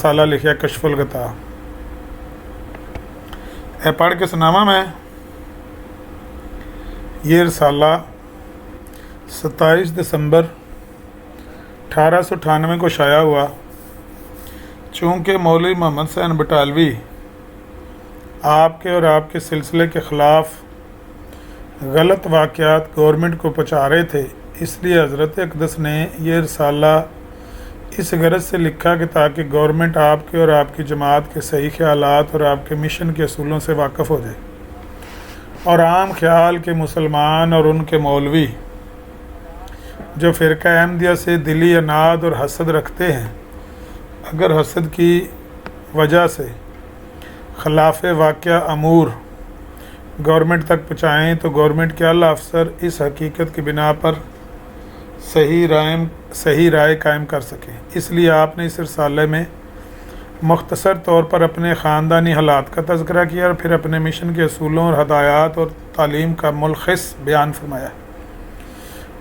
साला लिखिया कशफुल गता। ए पढ़ के सुनावा मैं। ये रसाला 27 दिसंबर 1898 को शाया हुआ। चूँकि मौलवी मोहम्मद हुसैन बटालवी आपके और आपके सिलसिले के ख़िलाफ़ गलत वाक़यात गवर्नमेंट को पहुँचा रहे थे, इसलिए हज़रत अक़दस ने यह रसाला इस गरज से लिखा कि ताकि गवर्नमेंट आपके और आपकी जमात के सही ख़यालात और आपके मिशन के असूलों से वाक़फ़ हो जाए और आम ख्याल के मुसलमान और उनके मौलवी जो फ़िरका अहमदिया से दिली अनाद और हसद रखते हैं, अगर हसद की वजह से खिलाफ वाक़या अमूर गवर्नमेंट तक पहुँचाएँ तो गवर्नमेंट के आला अफसर इस हकीकत की बिना पर सही राय कायम कर सकें। इसलिए आपने इस रसाले में मुख्तसर तौर पर अपने ख़ानदानी हालात का तज़किरा किया और फिर अपने मिशन के असूलों और हदायत और तालीम का मुलखिस बयान फरमाया।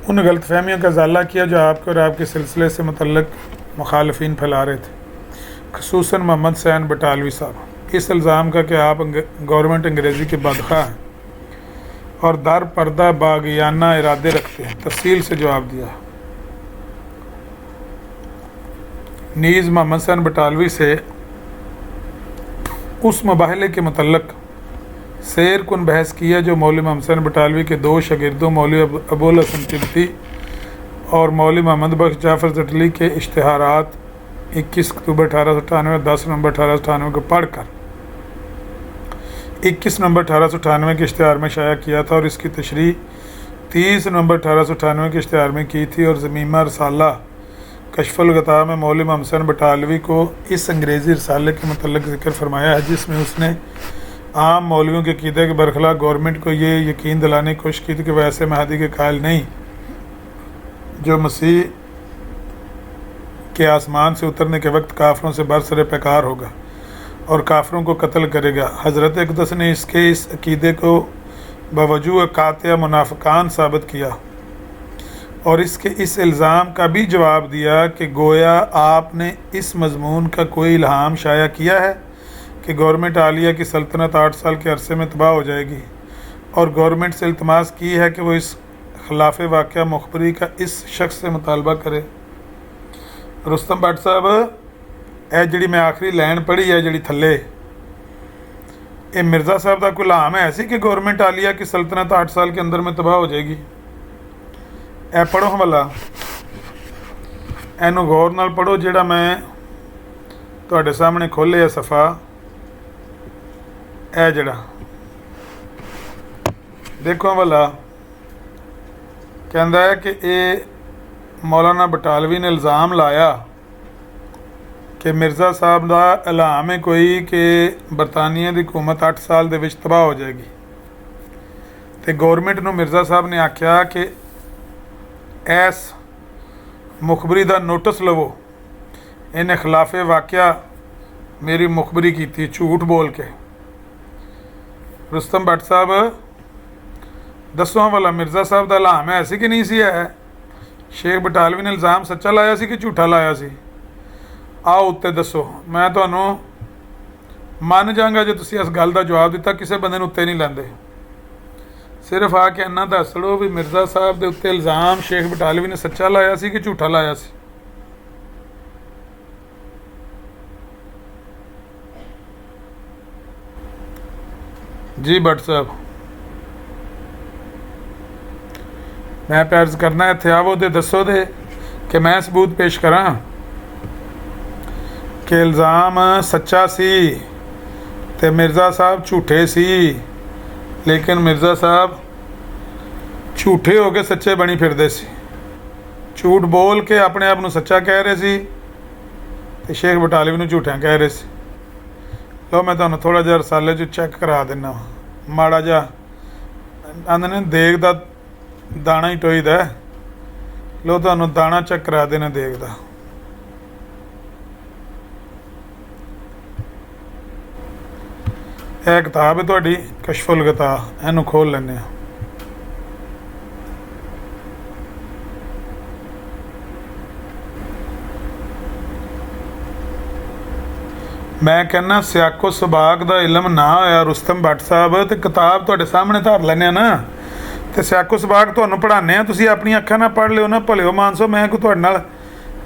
उन गलतफहमियों का इज़ाला किया जो आपके और आपके सिलसिले से मुतल्लिक़ मुखालफीन फैला रहे थे, ख़ुसूसन मोहम्मद हुसैन बटालवी साहब। इस इल्ज़ाम का कि आप गवर्नमेंट अंग्रेज़ी के बदख़ा हैं और दर पर्दा बागियाना इरादे रखते हैं, तफसील से जवाब दिया। नीज़ मोहम्मद हुसैन बटालवी से उस मुबाहले के मुतल्लिक़ सैर कुन बहस किया जो मौलवी मोहम्मद हुसैन बटालवी के दो शागिर्दों मौलवी अबुल हसन तिब्बती और मौलवी मोहम्मद बख्श जाफ़र जटली के इश्तिहारात 21 अक्टूबर 1898 और 10 नवंबर 1898 को पढ़कर 21 नवंबर 1898 के इश्तिहार में शाया किया था और इसकी तशरीह 30 नवंबर 1898 के इश्तिहार में की थी। और ज़मीमा रसाला कशफुल गता में मौलवी मोहम्मद हुसैन बटालवी को इस अंग्रेज़ी रसाले के मतलब ज़िक्र फरमाया है, जिसमें उसने आम मौलवियों के क़ीदे के बरखिलाफ़ गवर्नमेंट को ये यकीन दिलाने की कोशिश की थी कि वह ऐसे महदी के कायल नहीं जो मसीह के आसमान से उतरने के वक्त काफरों से बरसरे पैकार होगा और काफरों को कत्ल करेगा। हज़रत अक़दस ने इसके इस अक़ीदे को बवजूह कातिया मुनाफ़िकान साबित किया और इसके इस इल्ज़ाम का भी जवाब दिया कि गोया आपने इस मज़मून का कोई इल्हाम शाया किया है कि गवर्नमेंट आलिया की सल्तनत 8 साल के अरसे में तबाह हो जाएगी और गवर्नमेंट से इल्तमास की है कि वो इस खिलाफ वाक़या मुखबरी का इस शख्स से मुतालबा करे। रुस्तम भट्ट साहब, ए जी मैं आखिरी लाइन पढ़ी है जी थले, ये मिर्ज़ा साहब का कोई इल्हाम है ऐसी कि गवर्नमेंट आलिया की सल्तनत 8 साल के अंदर में तबाह हो जाएगी? ए पढ़ो भला, एनू गौर नाल पढ़ो जिहड़ा मैं तुहाडे सामने खोलिया सफ़ा, ए जिहड़ा देखो भला, कहंदा है कि ये मौलाना बटालवी ने इल्ज़ाम लाया कि मिर्ज़ा साहब का इल्हाम है कोई कि बरतानिया की हुकूमत 8 साल दे विच तबाह हो जाएगी, तो गवर्नमेंट नूं मिर्ज़ा साहब ने आख्या कि इस मुखबरी का नोटिस लवो, इन्हें खिलाफ वाक़या मेरी मुखबरी की थी झूठ बोल के। रुस्तम भट्ट साहब दसो वाला मिर्ज़ा साहब का इल्हाम है ऐसी कि नहीं सी है? शेख बटालवी ने इल्ज़ाम सच्चा लाया सी कि झूठा लाया सी? आओ उत्ते दसो, मैं तुहानू मन जांगा जो तुसीं इस गल का जवाब दिता। किसी बंदे नूं उत्ते नहीं लैंदे, सिर्फ आके इन्ना दस दो भी मिर्ज़ा साहब के उत्ते इल्ज़ाम शेख बटालवी ने सच्चा लाया सी कि झूठा लाया सी। जी भट्ट साहब, मैं अर्ज़ करना इत्थे आवो तो दसो दे कि मैं सबूत पेश करा कि इल्ज़ाम सच्चा सी ते मिर्ज़ा साहब झूठे सी, लेकिन मिर्ज़ा साहब झूठे हो के सच्चे बनी फिरदे सी, झूठ बोल के अपने आप नूं सच्चा कह रहे सी ते शेख बटालवी नूं झूठा कह रहे सी। लो मैं तुहानूं थोड़ा जिहा रसाले च चैक करा दिना, माड़ा जिहा आंदे ने देग दा दाना ही टोईदा। लो तुहानूं दाना चेक करा देना देग दा। यह किताब है तुहाडी कशफुल गता, इहनूं खोल लैंदे आ। मैं कहना सियाको सबाक का इलम ना होया रुस्तम भट्ट साहब तो किताब तुहाडे सामने धर लैने ना तो सियाको सबाक तुहानूं पढ़ाने आ तुसीं अपनी अखां नाल पढ़ लिओ ना भलिओ मानसो मैं कोई तुहाडे नाल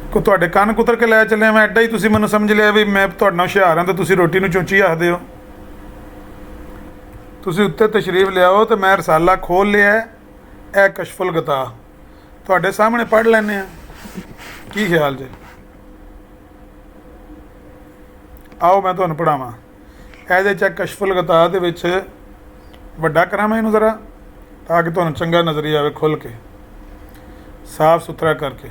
कोई तुहाडे कंन कुतर के लै चलिया मैं एड्डा ही तुसीं मैनूं समझ लिया भी मैं तुहाडे नाल हुशियार हाँ तो तुसीं रोटी नूं चौंची आखदे हो तुसीं उत्ते तशरीफ लियाओ तो मैं रसाला खोल लिया है कशफुल गता तुहाडे सामने पढ़ लैने आ की ख्याल जे आओ मैं तुहानूं पढ़ावां ਇਹਦੇ 'ਚ कशफुल गता ਦੇ ਵਿੱਚ ਵੱਡਾ ਕਰਾਂ मैं ਇਹਨੂੰ ज़रा ताकि तुहानूं चंगा नज़रिया आवे खुल के साफ सुथरा करके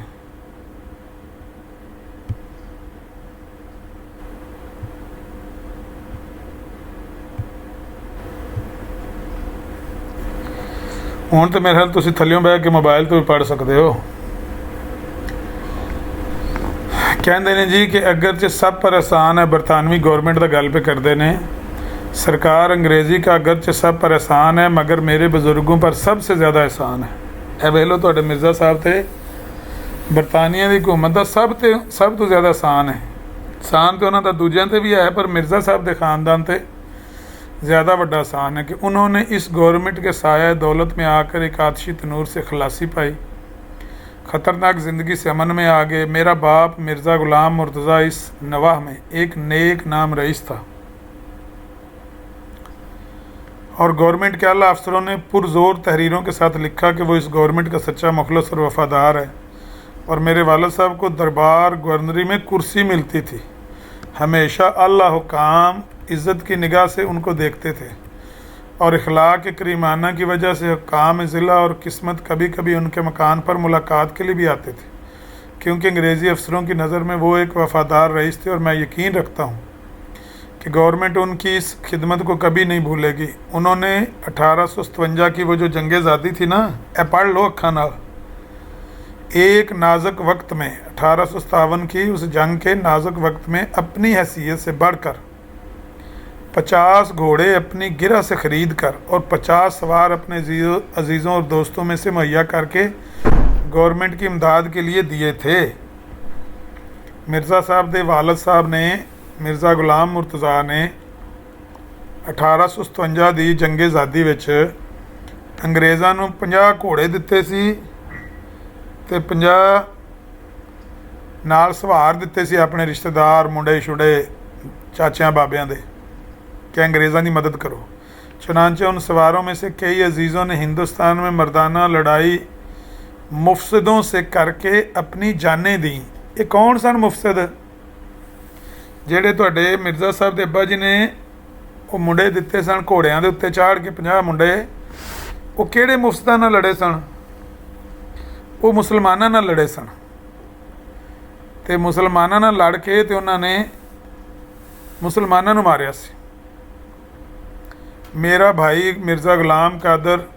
हुण तो मेरे ख्याल तुसीं थल्लियों बह के मोबाइल तो भी पढ़ सकते हो कहते ने जी कि अगर च सब पर एहसान है बरतानवी गौरमेंट का गल पे करते हैं सरकार अंग्रेज़ी का अगरचे सब पर एहसान है मगर मेरे बुज़ुर्गों पर सबसे ज़्यादा एहसान है वेख लो तुहाडे मिर्ज़ा साहब ते बरतानिया की हुकूमत का सब तो ज़्यादा एहसान है एहसान तो उन्होंने दूजियां ते भी है पर मिर्ज़ा साहब के ख़ानदान ते ज़्यादा बड़ा एहसान है कि उन्होंने इस गवर्नमेंट के साया दौलत में आकर एक आतिशी तनूर से खलासी पाई ख़तरनाक ज़िंदगी से अमन में आ गए मेरा बाप मिर्ज़ा ग़ुलाम मुर्तज़ा इस नवाह में एक नेक नाम रईस था और गवर्नमेंट के आला अफसरों ने पुरजोर तहरीरों के साथ लिखा कि वो इस गवर्नमेंट का सच्चा मुखलस और वफ़ादार है और मेरे वालिद साहब को दरबार गवर्नरी में कुर्सी मिलती थी हमेशा अल्लाह हुकाम इज़्ज़त की निगाह से उनको देखते थे और इखलाक करीमाना की वजह से हुकाम ज़िला और किस्मत कभी कभी उनके मकान पर मुलाकात के लिए भी आते थे क्योंकि अंग्रेज़ी अफसरों की नज़र में वो एक वफ़ादार रईस थे और मैं यकीन रखता हूँ कि गवर्नमेंट उनकी इस खिदमत को कभी नहीं भूलेगी उन्होंने 1857 की वो जो जंग आज़ादी थी ना ए पढ़ लो अखा नाल एक नाजुक वक्त में 1857 की उस जंग के नाजुक वक्त में अपनी हैसियत से बढ़कर 50 घोड़े अपनी गिरह से ख़रीद कर और 50 सवार अपने अजीज़ों और दोस्तों में से मुहैया करके गवर्नमेंट की इमदाद के लिए दिए थे मिर्ज़ा साहब दे वालिद साहब ने मिर्ज़ा ग़ुलाम मुर्तज़ा ने 1857 की जंग आज़ादी विच अंग्रेज़ों नूं 50 घोड़े दिते सी ते 50 नाल सवार दिते सी अपने रिश्तेदार मुंडे छुड़े चाचियां बाबियां दे कि अंग्रेज़ों की मदद करो चुनांचे उन सवारों में से कई अजीज़ों ने हिंदुस्तान में मर्दाना लड़ाई मुफसदों से करके अपनी जानें दी ये कौन सन मुफसद ਜਿਹੜੇ ਤੁਹਾਡੇ मिर्ज़ा साहब ਦੇ ਅੱਬਾ जी ने ਉਹ ਮੁੰਡੇ ਦਿੱਤੇ ਸਨ ਘੋੜਿਆਂ ਦੇ ਉੱਤੇ ਚਾੜ ਕੇ 50 ਮੁੰਡੇ ਉਹ ਕਿਹੜੇ ਮੁਫਸਦਾਂ ਨਾਲ ਲੜੇ ਸਨ ਉਹ ਮੁਸਲਮਾਨਾਂ ਨਾਲ ਲੜੇ ਸਨ ਤੇ ਮੁਸਲਮਾਨਾਂ ਨਾਲ ਲੜ ਕੇ ਤੇ ਉਹਨਾਂ ਨੇ ਮੁਸਲਮਾਨਾਂ ਨੂੰ ਮਾਰਿਆ ਸੀ मेरा भाई मिर्ज़ा ग़ुलाम कादर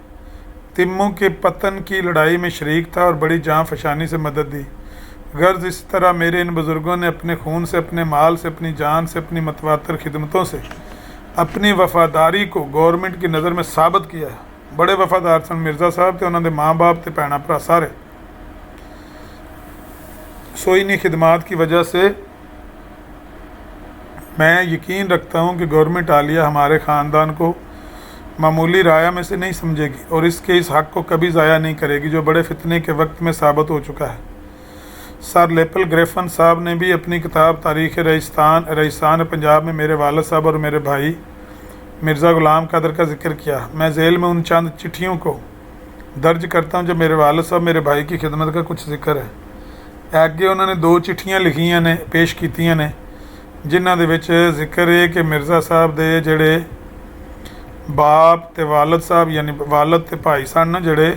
तिम्मू के पतन की लड़ाई में शरीक था और बड़ी जान फशानी से मदद दी गर्ज इस तरह मेरे इन बुज़ुर्गों ने अपने खून से अपने माल से अपनी जान से अपनी मतवातर खिदमतों से अपनी वफ़ादारी को गवर्नमेंट की नज़र में साबित किया है बड़े वफ़ादार सन मिर्ज़ा साहब तो उन्होंने माँ बाप तो भैन भरा सारे सो इन्हीं खिदमात की वजह से मैं यकीन रखता हूँ कि गवर्नमेंट आलिया हमारे ख़ानदान को मामूली राया में से नहीं समझेगी और इसके इस हक़ को कभी ज़ाया नहीं करेगी जो बड़े फितने के वक्त में साबित हो चुका है सर लेपल ग्रेफन साहब ने भी अपनी किताब तारीख़ रईसान पंजाब में मेरे वालिद साहब और मेरे भाई मिर्ज़ा ग़ुलाम कादर का जिक्र किया मैं झेल में उन चंद चिट्ठियों को दर्ज करता हूँ जो मेरे वालिद साहब मेरे भाई की खिदमत का कुछ जिक्र है अगे उन्होंने 2 चिट्ठियाँ लिखियाँ ने पेश कीतियाँ ने जिन्हां दे विच जिक्र है कि मिर्ज़ा साहब दे जिहड़े बाप ते वालिद साहब यानी वालिद ते भाई सन जिहड़े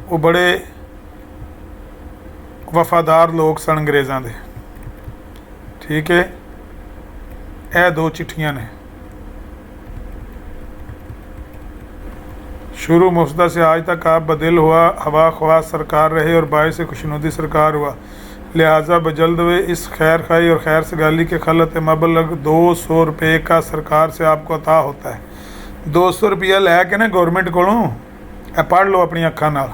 वो बड़े वफ़ादार लोग सन अंग्रेज़ों के ठीक है यह 2 चिट्ठियाँ ने शुरू मुफ्दा से आज तक आप बदिल हुआ हवा ख्वाह सरकार रहे और बायस खुशनुदी सरकार हुआ लिहाजा बजल्द वे इस खैर खाई और खैर सगाली के खलत मबलग 200 रुपये का सरकार से आपको अता होता है 200 रुपया लैके ना गवर्नमेंट को पढ़ लो अपनी अखा नाल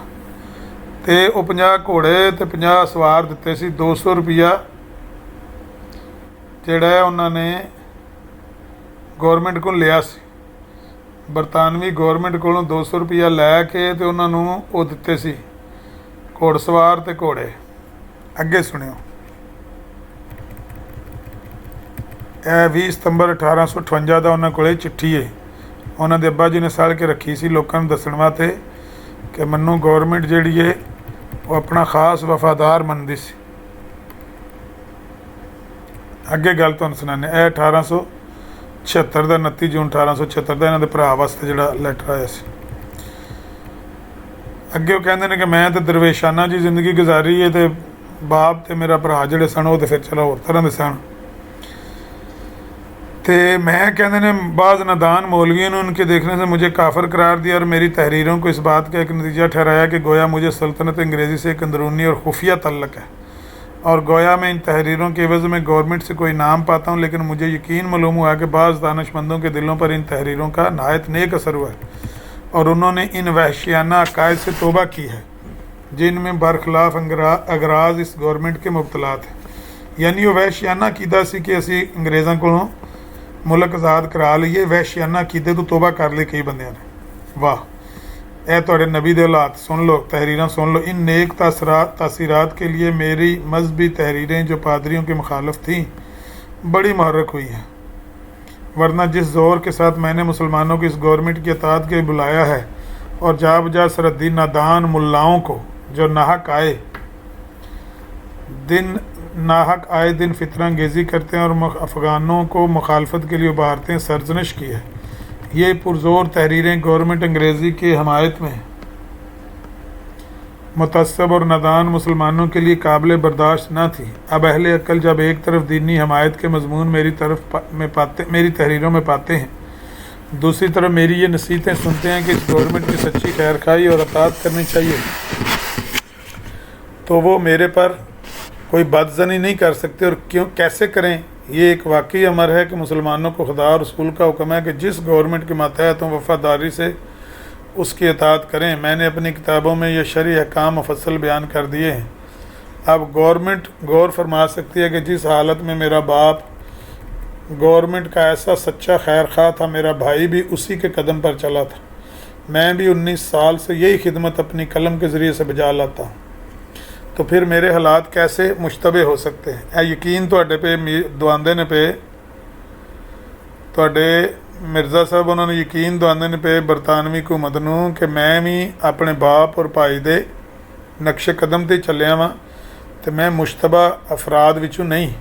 ते वो 50 घोड़े ते 50 सवार दिते सी 200 रुपया जिहड़ा उन्होंने ਗੌਰਮੈਂਟ ਕੋਲ ਲਿਆ ਸੀ। ਬਰਤਾਨਵੀ ਗੌਰਮੈਂਟ ਕੋਲੋਂ 200 ਰੁਪਈਆ ਲੈ ਕੇ ਤੇ ਉਹਨਾਂ ਨੂੰ ਉਹ ਦਿੱਤੇ ਸੀ ਘੋੜਸਵਾਰ ਤੇ ਘੋੜੇ। ਅੱਗੇ ਸੁਣਿਓ। ਇਹ 20 ਸਤੰਬਰ 1858 ਦਾ ਉਹਨਾਂ ਕੋਲੇ ਚਿੱਠੀ ਹੈ। ਉਹਨਾਂ ਦੇ ਅੱਬਾ ਜੀ ਨੇ ਸਾੜ ਕੇ ਰੱਖੀ ਸੀ ਲੋਕਾਂ ਨੂੰ ਦੱਸਣ ਵਾਸਤੇ ਕਿ ਮੈਨੂੰ ਗੌਰਮੈਂਟ ਜਿਹੜੀ ਹੈ ਉਹ ਆਪਣਾ ਖਾਸ ਵਫਾਦਾਰ ਮੰਨਦੀ ਸੀ। ਅੱਗੇ ਗੱਲ ਤੁਹਾਨੂੰ ਸੁਣਾਉਂਦੇ। ਇਹ 1876 ਦਾ 29 ਜੂਨ 1876 ਦਾ ਇਹਨਾਂ ਦੇ ਭਰਾ ਵਾਸਤੇ ਜਿਹੜਾ ਲੈਟਰ ਆਇਆ ਸੀ। ਅੱਗੇ ਉਹ ਕਹਿੰਦੇ ਨੇ ਕਿ ਮੈਂ ਤਾਂ ਦਰਵੇਸ਼ਾਨਾ ਜੀ ਜ਼ਿੰਦਗੀ ਗੁਜ਼ਾਰੀ ਹੈ ਤੇ ਬਾਪ ਤੇ ਮੇਰਾ ਭਰਾ ਜਿਹੜੇ ਸਨ ਉਹ ਤਾਂ ਫਿਰ ਚਲੋ ਹੋਰ ਤਰ੍ਹਾਂ ਦੇ ਸਨ। तो मैं कहते हैं बाज़ नादान मौलवियों ने उनके देखने से मुझे काफिर करार दिया और मेरी तहरीरों को इस बात का एक नतीजा ठहराया कि गोया मुझे सल्तनत अंग्रेज़ी से एक अंदरूनी और खुफिया तल्लक है और गोया मैं इन तहरीरों के एवज़ में गवर्नमेंट से कोई नाम पाता हूँ, लेकिन मुझे यकीन मालूम हुआ कि बाज़ दानशमंदों के दिलों पर इन तहरीरों का नहायत नेक असर हुआ है और उन्होंने इन वहशियाना अकायद से तोबा की है जिनमें बरखिलाफ अगराज इस गवर्नमेंट के मुबतला थे। यानी वो वहशियाना अकीदा सी कि असी अंग्रेज़ों को मुल्क आज़ाद करा लीए, वहशियाना अकीदे तो तोबा कर ली कई बंदियां ने। वाह, ए तुहाडे नबी दे हालात सुन लो, तहरीरां सुन लो। इन नेक तासीरात के लिए मेरी मजहबी तहरीरें जो पादरियों के मुखालफ थीं बड़ी महर्रक हुई हैं, वरना जिस ज़ोर के साथ मैंने मुसलमानों को इस गवर्नमेंट की अताअत के बुलाया है और जा बजा सरहदी नादान मुल्लाओं को जो नाहक आए दिन फितना अंगेज़ी करते हैं और अफ़गानों को मुखालफत के लिए उभारते हैं, सरजनश की है। ये पुरज़ोर तहरीरें गवर्नमेंट अंग्रेज़ी की हमायत में मुतअस्सब और नादान मुसलमानों के लिए काबिल बर्दाश्त न थी। अब अहले अक्ल जब एक तरफ दीनी हमायत के मजमून मेरी तहरीरों में पाते हैं, दूसरी तरफ मेरी ये नसीहतें सुनते हैं कि इस गवर्नमेंट की सच्ची खैर खाई और अताअत करनी चाहिए, तो वो मेरे पर कोई बदज़नी नहीं कर सकते। और क्यों कैसे करें? ये एक वाकई अमर है कि मुसलमानों को खुदा और रसूल का हुक्म है कि जिस गवर्नमेंट के मातहत हों वफ़ादारी से उसकी अताअत करें। मैंने अपनी किताबों में ये शरई अहकाम मुफस्सल बयान कर दिए हैं। अब गवर्नमेंट गौर फरमा सकती है कि जिस हालत में मेरा बाप गवर्नमेंट का ऐसा सच्चा खैर खा था, मेरा भाई भी उसी के कदम पर चला था। मैं भी 19 साल से यही खिदमत अपनी कलम के ज़रिए से बजा लाता हूँ, तो फिर मेरे हालात कैसे मुश्तबे हो सकते हैं? यकीन तुहाडे पे दवांदे ने पे तुहाडे मिर्ज़ा साहब उन्होंने यकीन दवांदे ने पे बरतानवी हुकूमत नूं कि मैं भी अपने बाप और भाई दे नक्शे कदम ते चलिया वां ते मैं मुश्तबा अफराद विचों नहीं।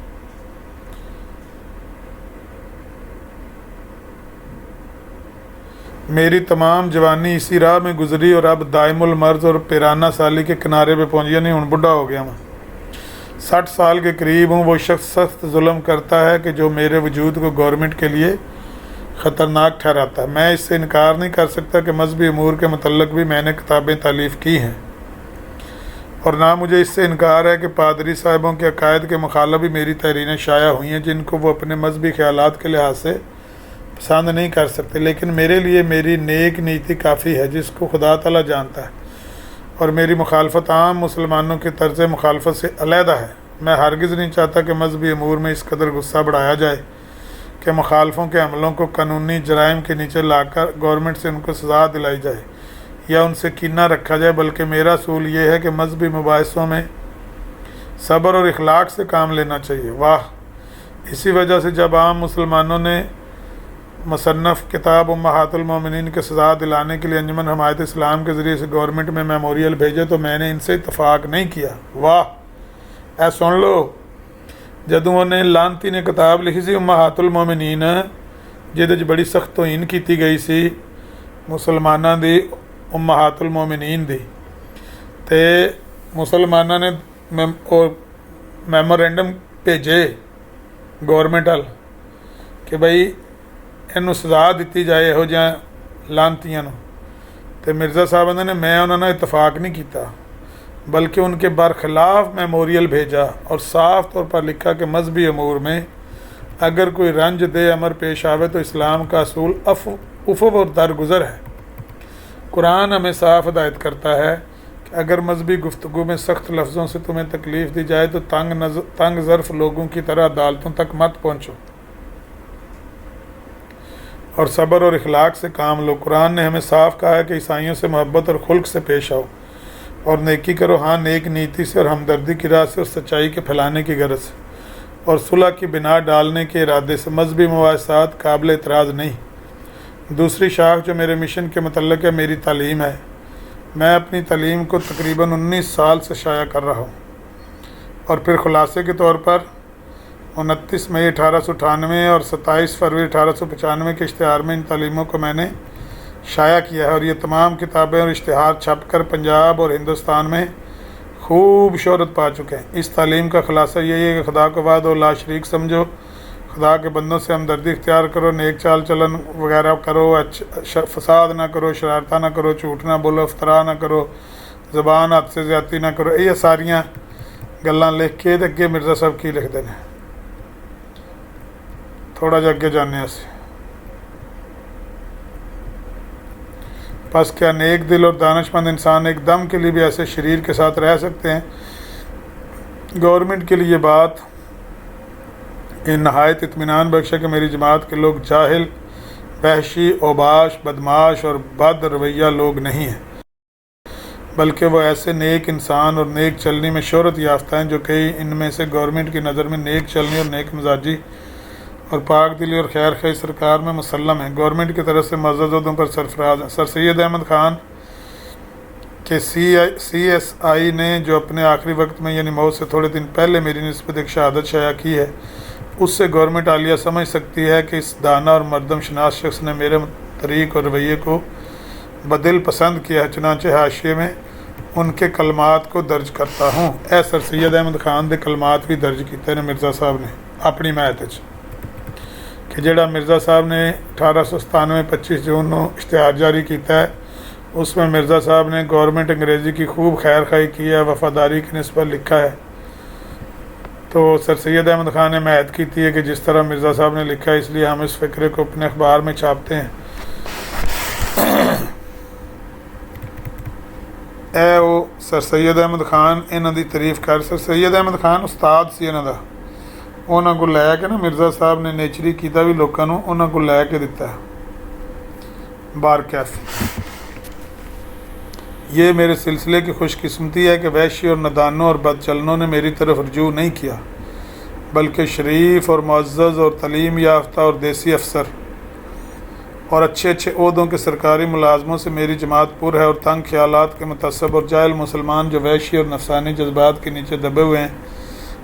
मेरी तमाम जवानी इसी राह में गुजरी और अब दायमुल मर्ज और पिराना साली के किनारे पे पहुँच गया। नहीं हूँ बुढ़ा हो गया मैं, 60 साल के करीब हूँ। वो शख्स सख्त जुल्म करता है कि जो मेरे वजूद को गवर्नमेंट के लिए ख़तरनाक ठहराता है। मैं इससे इनकार नहीं कर सकता कि मजहबी अमूर के मतलब भी मैंने किताबें तालीफ़ की हैं और ना मुझे इससे इनकार है कि पादरी साहिबों के अकायद के मुखालिफ भी मेरी तहरीरें शाया हुई हैं जिनको वो अपने मजहबी ख्यालात के लिहाज से पसंद नहीं कर सकते। लेकिन मेरे लिए मेरी नेक नीति काफ़ी है जिसको खुदा ताला जानता है और मेरी मुखालफत आम मुसलमानों के तर्ज़ मुखालफत से अलहदा है। मैं हरगिज़ नहीं चाहता कि मजहबी अमूर में इस कदर गुस्सा बढ़ाया जाए कि मुखालफों के हमलों को कानूनी जराइम के नीचे लाकर गवर्नमेंट से उनको सज़ा दिलाई जाए या उनसे कीना रखा जाए, बल्कि मेरा असूल ये है कि मजहबी मुबाहिसों में सब्र और इखलाक से काम लेना चाहिए। वाह, इसी वजह से जब आम मुसलमानों ने मुसन्नफ़ किताब उम्महातुल मोमिनीन के सज़ा दिलाने के लिए अंजुमन हमायत इस्लाम के ज़रिए से गवर्नमेंट में मेमोरियल भेजे तो मैंने इनसे इतफ़ाक़ नहीं किया। वाह, ऐ सुन लो, जदों उन्हें लानती ने किताब लिखी सी उम्महातुल मोमिनीन जिहदे च बड़ी सख्त तौहीन की गई सी मुसलमानां दी उम्महातुल मोमिनीन दी, ते मुसलमानां ने मैमोरेंडम भेजे गवर्नमेंट वाल कि बई इनू सज़ा दी जाए यहो जिहियां लानतियां नूं, ते मिर्ज़ा साहब ने मैं उन्हां नाल इतफाक नहीं किया बल्कि उनके बरखिलाफ़ मेमोरियल भेजा और साफ तौर पर लिखा कि मजहबी अमूर में अगर कोई रंज दे अमर पेश आवे तो इस्लाम का असूल उफ़्व और दरगुज़र है। कुरान हमें साफ हिदायत करता है कि अगर मजहबी गुफ्तगू में सख्त लफ्ज़ों से तुम्हें तकलीफ़ दी जाए तो तंग ज़र्फ़ लोगों की तरह अदालतों तक मत पहुँचो। और सब्र और इखलाक से काम लो। कुरान ने हमें साफ कहा है कि ईसाइयों से मोहब्बत और खुल्क से पेश आओ और नेकी करो, हाँ नेक नीति से और हमदर्दी की राह से और सच्चाई के फैलाने की गरज से और सुलह की बिना डालने के इरादे से। मजहबी मवासात काबिल एतराज़ नहीं। दूसरी शाख जो मेरे मिशन के मतलब है मेरी तालीम है। मैं अपनी तालीम को तकरीबन 19 साल से शाया कर रहा हूँ और फिर खुलासे के तौर पर 29 मई 1898 और 27 फरवरी 1895 के इश्तिहार में इन तालीमों को मैंने शाया किया है और ये तमाम किताबें और इश्तिहार छप कर पंजाब और हिंदुस्तान में खूब शोहरत पा चुके हैं। इस तालीम का खुलासा यही है कि खुदा को वाद और ला शरीक समझो, खुदा के बंदों से हमदर्दी इख्तियार करो, नेक चाल चलन वगैरह करो, फसाद ना करो, शरारता ना करो, झूठ ना बोलो, इफ्तरा ना करो, ज़बान हद से ज़्यादती ना करो। ये सारियाँ गल्लां लिख के अगे मिर्ज़ा साहब की लिखते हैं। थोड़ा जा अगे जाने से बस क्या नेक दिल और दानशमंद इंसान एक दम के लिए भी ऐसे शरीर के साथ रह सकते हैं? गवर्नमेंट के लिए ये बात नहायत इत्मीनान बख्श है कि मेरी जमात के लोग जाहिल, वहशी, ओबाश, बदमाश और बद रवैया लोग नहीं हैं, बल्कि वो ऐसे नेक इंसान और नेक चलनी में शोहरत याफ्ता हैं जो कई इनमें से गवर्नमेंट की नज़र में नेक चलनी और नेक मिजाजी और पाक दिली और खैर खई सरकार में मुसल्लम है। गवर्नमेंट की तरफ से मज़दूरों पर सरफराज हैं। सर सैयद अहमद ख़ान के CSI ने जो अपने आखिरी वक्त में यानी मौत से थोड़े दिन पहले मेरी निस्बत एक शहादत शाया की है, उससे गवर्नमेंट आलिया समझ सकती है कि इस दाना और मर्दम शनास शख्स ने मेरे तरीक़ और रवैये को बदिल पसंद किया है। चुनांचे हाशिए में उनके कलमात को दर्ज करता हूँ। ए सर सैयद अहमद ख़ान के कलमात भी दर्ज किए ने मिर्ज़ा साहब ने अपनी मैत कि जोड़ा मिर्ज़ा साहब ने 1897 25 जून को इश्तिहार जारी किया है, उसमें मिर्ज़ा साहब ने गवर्नमेंट अंग्रेज़ी की खूब खैर खाई की है, वफादारी की निस्बत लिखा है। तो सर सैयद अहमद ख़ान ने महद की थी कि जिस तरह मिर्ज़ा साहब ने लिखा है, इसलिए हम इस फ़िक्रे को अपने अखबार में छापते हैं। ए वो सर सैयद अहमद ख़ान इन्हों की तारीफ़ कर। सर सैयद अहमद ख़ान उस्ताद सी इन्हों का, उन्होंने को लैके ना मिर्ज़ा साहब ने नेचरी किया भी लोगों को, उन्होंने को लैके दिता बार कैफी। ये मेरे सिलसिले की खुशकिस्मती है कि वैशी और नदानों और बदचलनों ने मेरी तरफ रजू नहीं किया, बल्कि शरीफ और मुअज़्ज़ज़ और तलीम याफ्ता और देसी अफसर और अच्छे अच्छे ओहदों के सरकारी मुलाजमों से मेरी जमात पुर है और तंग ख्यालात के मुतसब और जाहिल मुसलमान जो वैशी और नफसानी जज्बात के नीचे दबे हुए हैं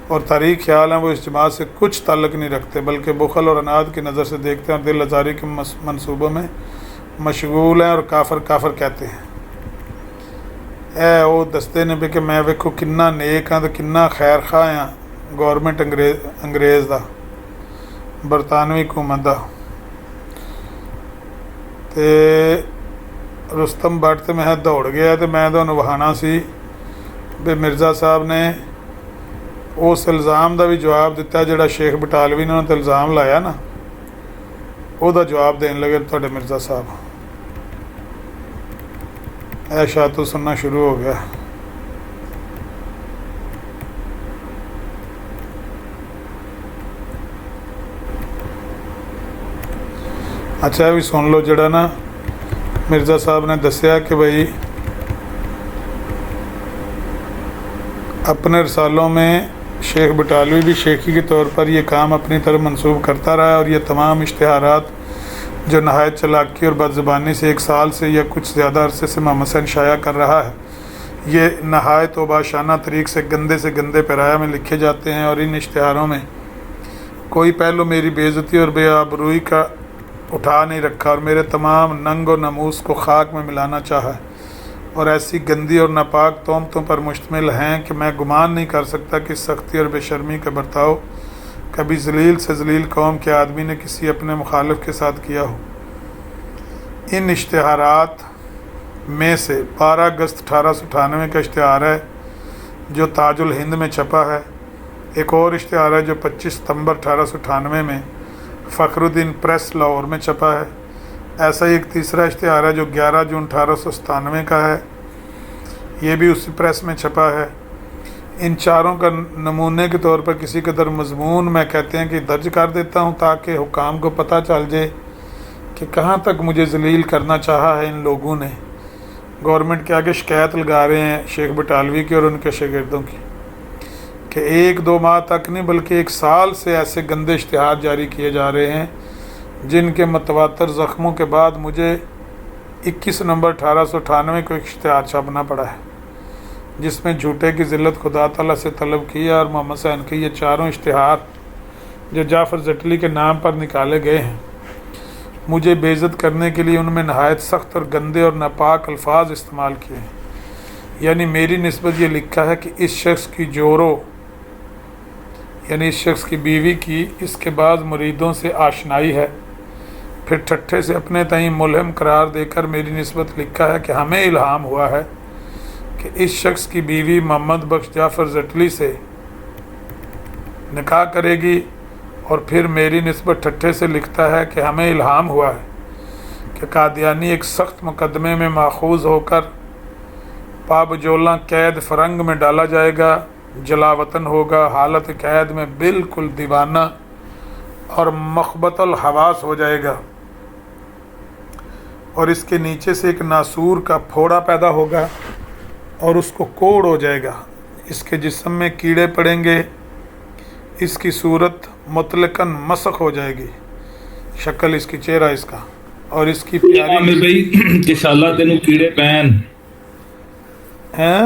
और तारीख ख्याल हैं, वो इस जमात से कुछ ताल्लुक़ नहीं रखते, बल्कि बुखल और अनाद की नज़र से देखते हैं और दिल आज़ारी के मनसूबों में मशगूल हैं और काफर काफर कहते हैं। ए वो दसते ने भी कि मैं वेखो किन्ना नेक हाँ तो किन्ना खैर खा हाँ गौरमेंट अंग्रेज़ का, बरतानवी हुकूमत का। तो रुस्तम भट्ट तो मैं दौड़ गया तो मैं तो वहाना सी भी मिर्ज़ा साहब ने उस इल्ज़ाम का भी जवाब दिता जोड़ा शेख बटालवी ने उन्होंने इल्ज़ाम लाया ना, वह जवाब देने लगे थोड़े मिर्ज़ा साहब। ऐशा तो सुनना शुरू हो गया। अच्छा भी सुन लो जड़ा ना मिर्ज़ा साहब ने दसिया कि भाई अपने रसालों में शेख बटालवी भी शेखी के तौर पर यह काम अपनी तरफ मंसूब करता रहा और ये तमाम इश्तिहारात जो नहायत चलाकी और बदज़बानी से 1 साल से या कुछ ज़्यादा अरसे से मोहम्मद हुसैन शाया कर रहा है, ये नहायत बाशाना तरीक़ से गंदे पैराया में लिखे जाते हैं और इन इश्तिहारों में कोई पहलू मेरी बेइज्जती और बेआबरूई का उठा नहीं रखा और मेरे तमाम नंग और नमूस को खाक में मिलाना चाहा है और ऐसी गंदी और नापाक तोहमतों पर मुश्तमिल हैं कि मैं गुमान नहीं कर सकता कि सख्ती और बेशर्मी का बर्ताव कभी जलील से जलील कौम के आदमी ने किसी अपने मुखालिफ के साथ किया हो। इन इश्तिहारात में से 12 अगस्त 1898 का इश्तिहार है जो ताजुल हिंद में छपा है। एक और इश्तिहार है जो 25 सितंबर 1898 में फ़खरुद्दीन प्रेस लाहौर में छपा है। ऐसा ही एक तीसरा इश्तिहार है जो 11 जून 1897 का है, ये भी उसी प्रेस में छपा है। इन चारों का नमूने के तौर पर किसी कदर मजमून मैं कहते हैं कि दर्ज कर देता हूँ ताकि हुकाम को पता चल जाए کہ कहाँ तक मुझे जलील करना चाहा है इन लोगों ने। गवर्नमेंट के आगे शिकायत लगा रहे हैं शेख बटालवी की और उनके शागिर्दों की कि 1-2 माह तक नहीं बल्कि 1 साल से ऐसे गंदे इश्तिहार जारी किए जा रहे हैं जिनके मतवातर ज़ख्मों के बाद मुझे 21 नवंबर 1898 को एक इश्तिहार छापना पड़ा है जिसमें झूठे की ज़िल्लत खुदा ताला से तलब किया और मोहम्मद हुसैन के ये चारों इश्तिहार जो जाफ़र जटली के नाम पर निकाले गए हैं मुझे बेइज्जत करने के लिए उनमें नहायत सख्त और गंदे और नापाक अल्फाज इस्तेमाल किए हैं। यानी मेरी निस्बत ये लिखा है कि इस शख्स की जोरो यानी इस शख्स की बीवी की इसके बाद मुरीदों से आशनाई है। फिर ठट्ठे से अपने तईं मुलहम करार देकर मेरी निस्बत लिखा है कि हमें इल्हाम हुआ है कि इस शख्स की बीवी मोहम्मद बख्श जाफ़र जटली से निकाह करेगी। और फिर मेरी निस्बत ठट्ठे से लिखता है कि हमें इल्हाम हुआ है कि कादियानी एक सख्त मुकदमे में माखूज होकर पाबजोला कैद फरंग में डाला जाएगा, जलावतन होगा, हालत कैद में बिल्कुल दीवाना और मखबतल हवास हो जाएगा और इसके नीचे से एक नासूर का फोड़ा पैदा होगा और उसको कोड़ हो जाएगा। इसके जिस्म में कीड़े पड़ेंगे, इसकी सूरत मुतलकन मसख हो जाएगी, शक्ल इसकी, चेहरा इसका और इसकी प्यारी भाई कि शाला तेनू कीड़े पैन हैं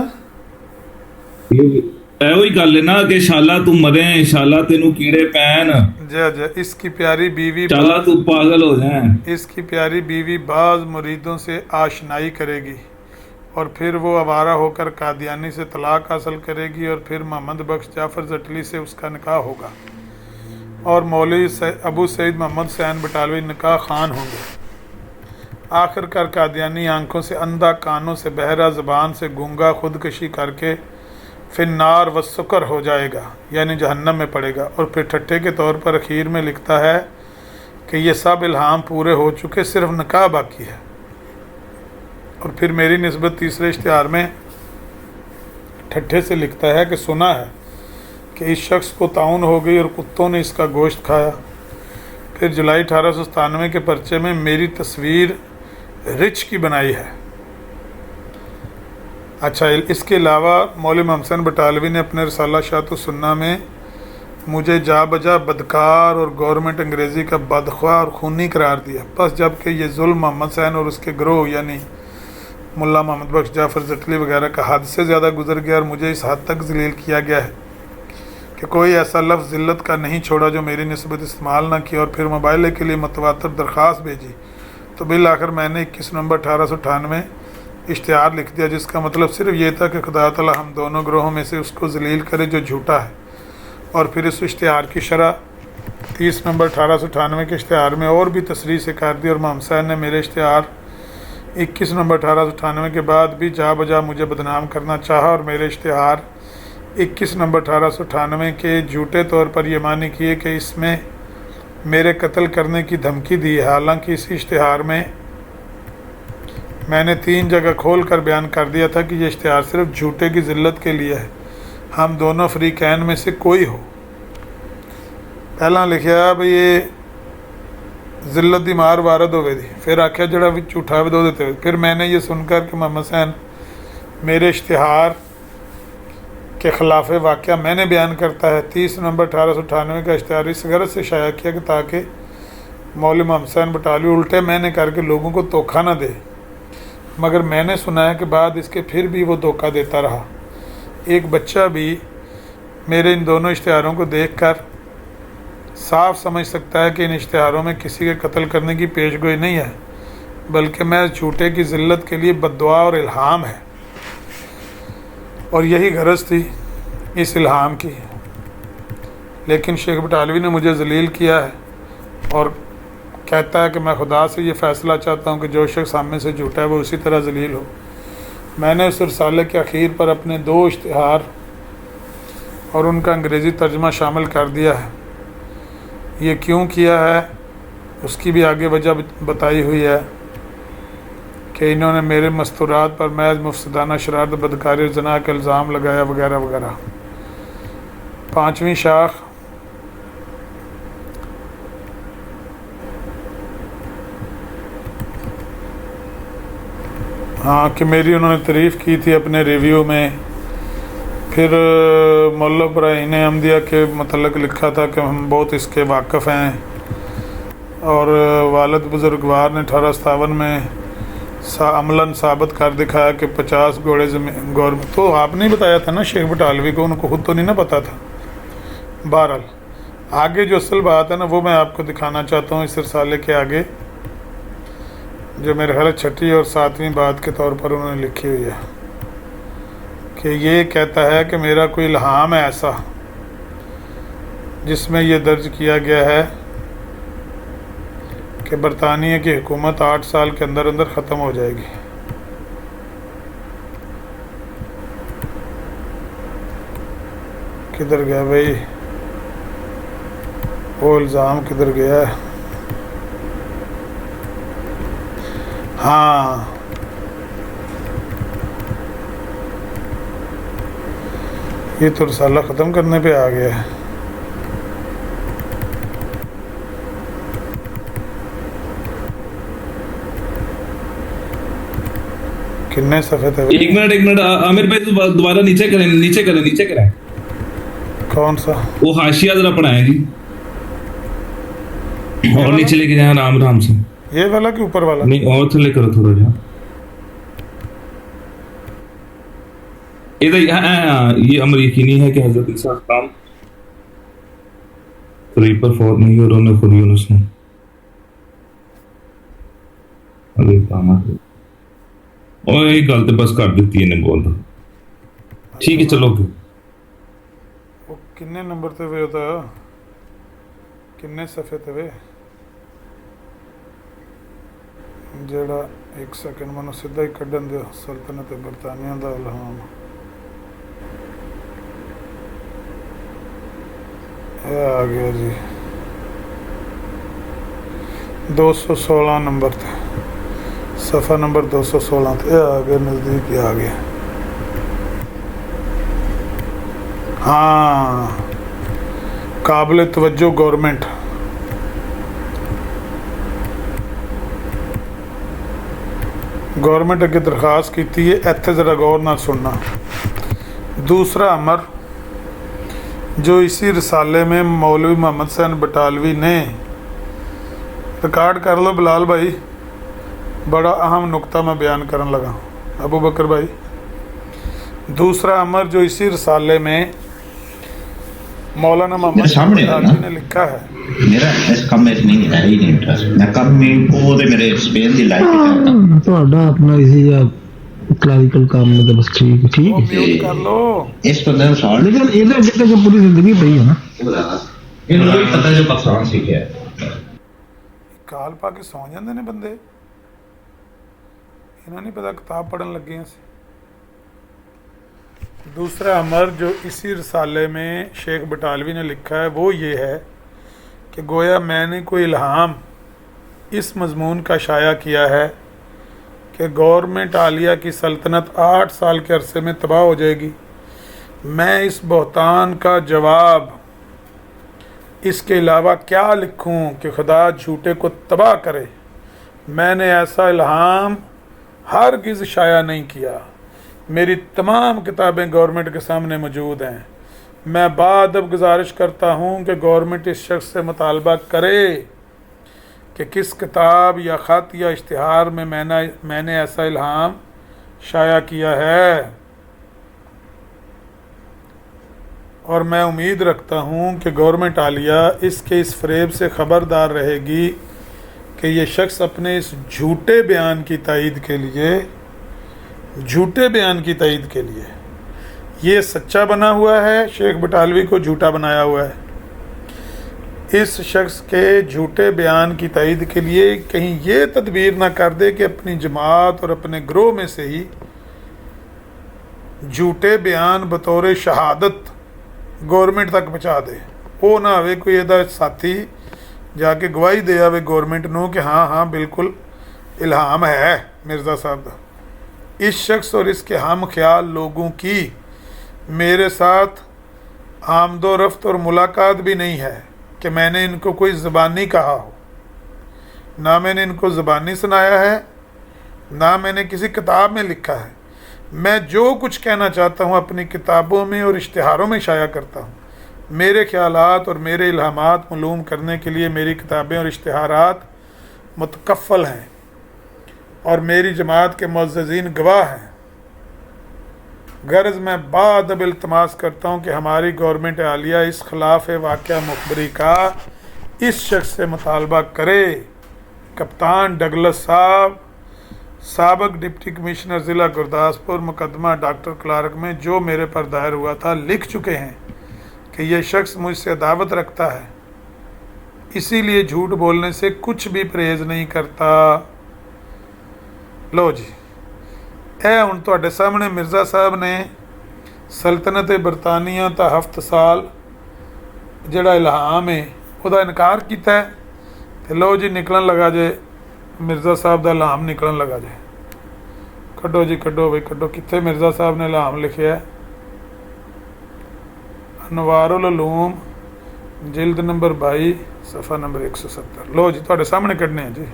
ਇਹੋ ਹੀ ਗੱਲ ਹੈ ਨਾ ਕਿ ਸ਼ਾਲਾ ਤੂੰ ਮਰੇ ਸ਼ਾਲਾ ਤੈਨੂੰ ਕੀੜੇ ਪੈਣ जय इसकी प्यारी बीवी ਸ਼ਾਲਾ ਤੂੰ ਪਾਗਲ ਹੋ ਜਾਏ। इसकी प्यारी बीवी बाज़ मुरीदों से आशनाई करेगी और फिर वो आवारा होकर कादियानी से तलाक हासिल करेगी और फिर मोहम्मद बख्श जाफ़र जटली से उसका निकाह होगा और मौलवी अबू सईद मोहम्मद हुसैन बटालवी निकाह खान होंगे। आखिरकार कादियानी आंखों से अंधा, कानों से बहरा, ज़बान से गूंगा खुदकशी करके फिन्नार व सुकर हो जाएगा यानी जहन्नम में पड़ेगा। और फिर ठट्ठे के तौर पर अखीर में लिखता है कि ये सब इल्हाम पूरे हो चुके, सिर्फ निकाह बाकी है। और फिर मेरी निस्बत तीसरे इश्तिहार में ठट्ठे से लिखता है कि सुना है कि इस शख्स को ताउन हो गई और कुत्तों ने इसका गोश्त खाया। फिर जुलाई 1897 के पर्चे में मेरी तस्वीर रिच की बनाई है। अच्छा, इसके अलावा मौलवी मोहम्मद हुसैन बटालवी ने अपने रसाला शातुस्सुन्ना में मुझे जा बजा बदकार और गवर्नमेंट अंग्रेज़ी का बदख्वाह और खूनी करार दिया। बस जबकि ये जुल्म मोहम्मद हुसैन और उसके ग्रोह यानी मुल्ला मोहम्मद बख्श जाफ़र जटली वगैरह का हद से ज़्यादा गुजर गया और मुझे इस हद तक ज़लील किया गया है कि कोई ऐसा लफ्ज़ ज़िल्लत का नहीं छोड़ा जो मेरी निस्बत इस्तेमाल ना किया। और फिर मुबाइले के लिए मतवातर दरख्वास्त भेजी तो बिल आखिर मैंने 21 नवंबर 1898 इश्तिहार लिख दिया जिसका मतलब सिर्फ ये था कि खुदा ताला हम दोनों ग्रोहों में से उसको ज़लील करे जो झूठा है। और फिर इस इश्तिहार की शरह 30 नवंबर 1898 के इश्तिहार में और भी तसरीह से कर दी और मोहम्मद हुसैन ने मेरे इश्तिहार 21 नवंबर 1898 के बाद भी जा बजा मुझे बदनाम करना चाहा और मेरे इश्तिहार 21 नवंबर 1898 के झूठे तौर पर ये मानी किए कि इसमें मेरे कत्ल करने की धमकी दी है। हालांकि इस इश्तिहार में मैंने 3 जगह खोल कर बयान कर दिया था कि ये इश्तिहार सिर्फ झूठे की ज़िल्लत के लिए है, हम दोनों फरीकैन में से कोई हो। पहला लिखा भी ये ज़िल्लत दी मार वारद होवे दी, फिर आख्या जड़ा भी झूठा भी दो देते हुए। फिर मैंने ये सुनकर कि मोहम्मद हुसैन मेरे इश्तिहार के ख़िलाफ़ वाक़या मैंने बयान करता है 30 नवंबर 1898 का इश्तिहार इस गरज से शाया किया कि ताकि मौलवी मोहम्मद हुसैन बटालवी उल्टे मैंने करके लोगों को धोखा न दे। मगर मैंने सुना है कि बाद इसके फिर भी वो धोखा देता रहा। एक बच्चा भी मेरे इन दोनों इश्तिहारों को देखकर साफ समझ सकता है कि इन इश्तिहारों में किसी के कत्ल करने की पेशगोई नहीं है, बल्कि मैं झूठे की ज़िल्लत के लिए बद्दुआ और इल्हाम है। और यही गरज थी इस इल्हाम की। लेकिन शेख बटालवी ने मुझे ज़लील किया है और कहता है कि मैं खुदा से ये फ़ैसला चाहता हूँ कि जो शख्स हम में से झूठा है वो उसी तरह ज़लील हो। मैंने उस रसाले के अखीर पर अपने 2 इश्तिहार और उनका अंग्रेज़ी तर्जमा शामिल कर दिया है। ये क्यों किया है उसकी भी आगे वजह बताई हुई है कि इन्होंने मेरे मस्तूरात पर महज मुफसदाना शरारत, बदकारी और ज़ना का इल्ज़ाम लगाया वगैरह वगैरह। 5वीं शाख हाँ कि मेरी उन्होंने तारीफ़ की थी अपने रिव्यू में। फिर मौला इब्राहीम अहमदिया के मतलब लिखा था कि हम बहुत इसके वाक़फ़ हैं, और वालिद बुज़ुर्गवार ने 1857 में अमलन साबित कर दिखाया कि 50 घोड़े ज़मीन गवर्नमेंट। तो आपने ही बताया था ना शेख बटालवी को, उनको खुद तो नहीं ना पता था। बहरहाल आगे जो असल बात है ना वो मैं आपको दिखाना चाहता हूँ इस रिसाले के आगे, जो मेरे ख्याल 6वीं और 7वीं बात के तौर पर उन्होंने लिखी हुई है कि ये कहता है कि मेरा कोई इल्हाम है ऐसा जिसमें ये दर्ज किया गया है कि बरतानिया की हुकूमत 8 साल के अंदर अंदर ख़त्म हो जाएगी। किधर गया भाई वो इल्ज़ाम, किधर गया है? हाँ ये तो रसाला ख़त्म करने पे आ गया है। कितने सफ़े थे? एक मिनट आमिर भाई दोबारा नीचे करें। कौन सा? वो हाशिया जरा पढ़ाएं जी, और नीचे लेके जाए आराम से। ये वाला कि ऊपर वाला? नहीं और थले करो थोड़ा जा। इधर ये अमर यकीनी है कि हजरत ईसा काम पर फौत नहीं और उन्हें खुद यूनुस ने और एक गल तो बस कर दी इन्हें बोल दो। ठीक है चलो। वो किन्ने नंबर ते वे होता, किन्ने सफ़े ते वे जेड़ा? एक सेकंड मनो सीधा ही कढ़न दो। सल्तनत बरतानिया दा इल्हाम आ गया जी 216 नंबर थे, सफ़ा नंबर 216 थे। आ गया, नज़दीक ही आ गया। हाँ काबिल तवज्जो गवर्नमेंट। गवर्नमेंट अगे दरखास्त की है, इत्थे ज़रा गौर ना सुनना। दूसरा अमर जो इसी रिसाले में मौलवी मोहम्मद हुसैन बटालवी ने, रिकॉर्ड कर लो बिलाल भाई, बड़ा अहम नुक्ता मैं बयान करने लगा। अबू बकर भाई, दूसरा अमर जो इसी रिसाले में मौलाना मोहम्मद बटालवी ने लिखा है। मेरा इस काम में नहीं है ही नहीं इंटरेस्ट। मैं कब में को दे मेरे स्पेन दी लाइफ है तो अपना इसी या क्लरिकल काम में तो बस ठीक है कर लो। इस बंदे ने सवाल लेकिन इधर जितने जो पूरी जिंदगी पड़ी है ना, इनको भी पता जो पाकिस्तान सीखे है काल पा के सौ जाते ने बंदे, इन्होंने नहीं पता किताब पढ़न लगे हैं। दूसरा अमर जो इसी रिसाले में शेख बटालवी ने लिखा है वो ये है कि गोया मैंने कोई इल्हाम इस मजमून का शाया किया है कि गवर्नमेंट आलिया की सल्तनत 8 साल के अरसे में तबाह हो जाएगी। मैं इस बहतान का जवाब इसके अलावा क्या लिखूं कि खुदा झूठे को तबाह करे। मैंने ऐसा इल्हाम हरगिज़ शाया नहीं किया। मेरी तमाम किताबें गवर्नमेंट के सामने मौजूद हैं। मैं बाअदब गुजारिश करता हूँ कि गवर्नमेंट इस शख्स से मुतालबा करे कि किस किताब या ख़त या इश्तिहार में मैंने ऐसा इल्हाम शाया किया है, और मैं उम्मीद रखता हूँ कि गवर्नमेंट आलिया इसके इस फरेब से ख़बरदार रहेगी कि ये शख्स अपने इस झूठे बयान की तायीद के लिए ये सच्चा बना हुआ है, शेख बटालवी को झूठा बनाया हुआ है। इस शख्स के झूठे बयान की तायीद के लिए कहीं ये तदबीर ना कर दे कि अपनी जमात और अपने ग्रोह में से ही झूठे बयान बतौर शहादत गवर्नमेंट तक पहुँचा दे। वो ना आवे कोई एदा साथी जाके गवाही दे आवे गवर्नमेंट नू कि हाँ बिल्कुल इल्हाम है मिर्ज़ा साहब का। इस शख्स और इसके हम ख्याल लोगों की मेरे साथ आमदो रफ्त और मुलाकात भी नहीं है कि मैंने इनको कोई ज़बानी कहा हो, ना मैंने इनको ज़बानी सुनाया है, ना मैंने किसी किताब में लिखा है। मैं जो कुछ कहना चाहता हूँ अपनी किताबों में और इश्तिहारों में शाया करता हूँ। मेरे ख्यालात और मेरे इल्हामात मालूम करने के लिए मेरी किताबें और इश्तिहारात मुतकफ़ल हैं और मेरी जमात के मुअज़्ज़ज़ीन गवाह हैं। गर्ज मैं बादब इल्तमास करता हूँ कि हमारी गवर्नमेंट आलिया इस खिलाफ वाक़या मुखबरी का इस शख्स से मुतालबा करे। कप्तान डगलस साहब, साबिक़ डिप्टी कमिश्नर ज़िला गुरदासपुर, मुकदमा डॉक्टर क्लार्क में जो मेरे पर दायर हुआ था, लिख चुके हैं कि यह शख्स मुझसे अदावत रखता है, इसीलिए झूठ बोलने से कुछ भी परहेज़ नहीं करता। लो जी, ए हुण तुहाडे सामने मिर्ज़ा साहब ने सल्तनत बरतानिया दा 7 साल जिहड़ा इल्हाम है ਉਹਦਾ इनकार किया है। तो लो जी, निकलन लगा जे मिर्ज़ा साहब का इल्हाम निकलन लगा जे। कड्डो जी, कड्डो बई कड्डो। कित्थे मिर्ज़ा साहब ने इल्हाम लिखिया है? अनवारुल उलूम जिल्द नंबर 22 सफ़ा नंबर 170। लो जी, तुहाडे सामने कढ़ने जी।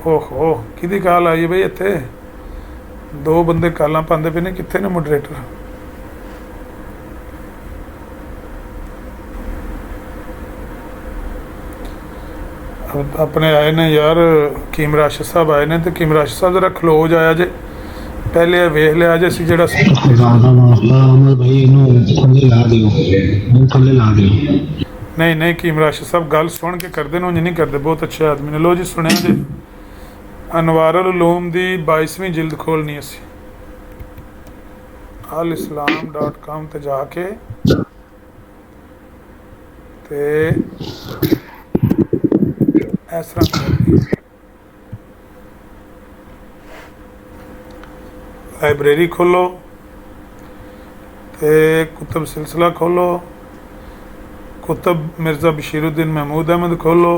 ओहो, किहदी काल आई बई? इत्थे 2 बंदे कालां पांदे पे ने। कित्थे ने मोडरेटर? अपने आए ने यार, हकीम राशिद साहब आए ने। तो हकीम राशिद साहब जरा खलो जाया जे, पहले वेख लिया जे जिहड़ा ज़्यादा मसला अहमद भाई इन्हों थल्ले ला दियो, इन्हों थल्ले ला दियो। नहीं नहीं, हकीम राशिद साहब गल सुन के करते ने, नहीं करते। बहुत अच्छे आदमी ने। लो जी, सुनिया जी। अनवारुल उलूम दी 22वीं जिल्द खोलनी असी alislam.com ते जाके ते इस तरह लाइब्रेरी खोलो ते कुतुब सिलसिला खोलो, कुतुब मिर्ज़ा बशीरुद्दीन महमूद अहमद खोलो,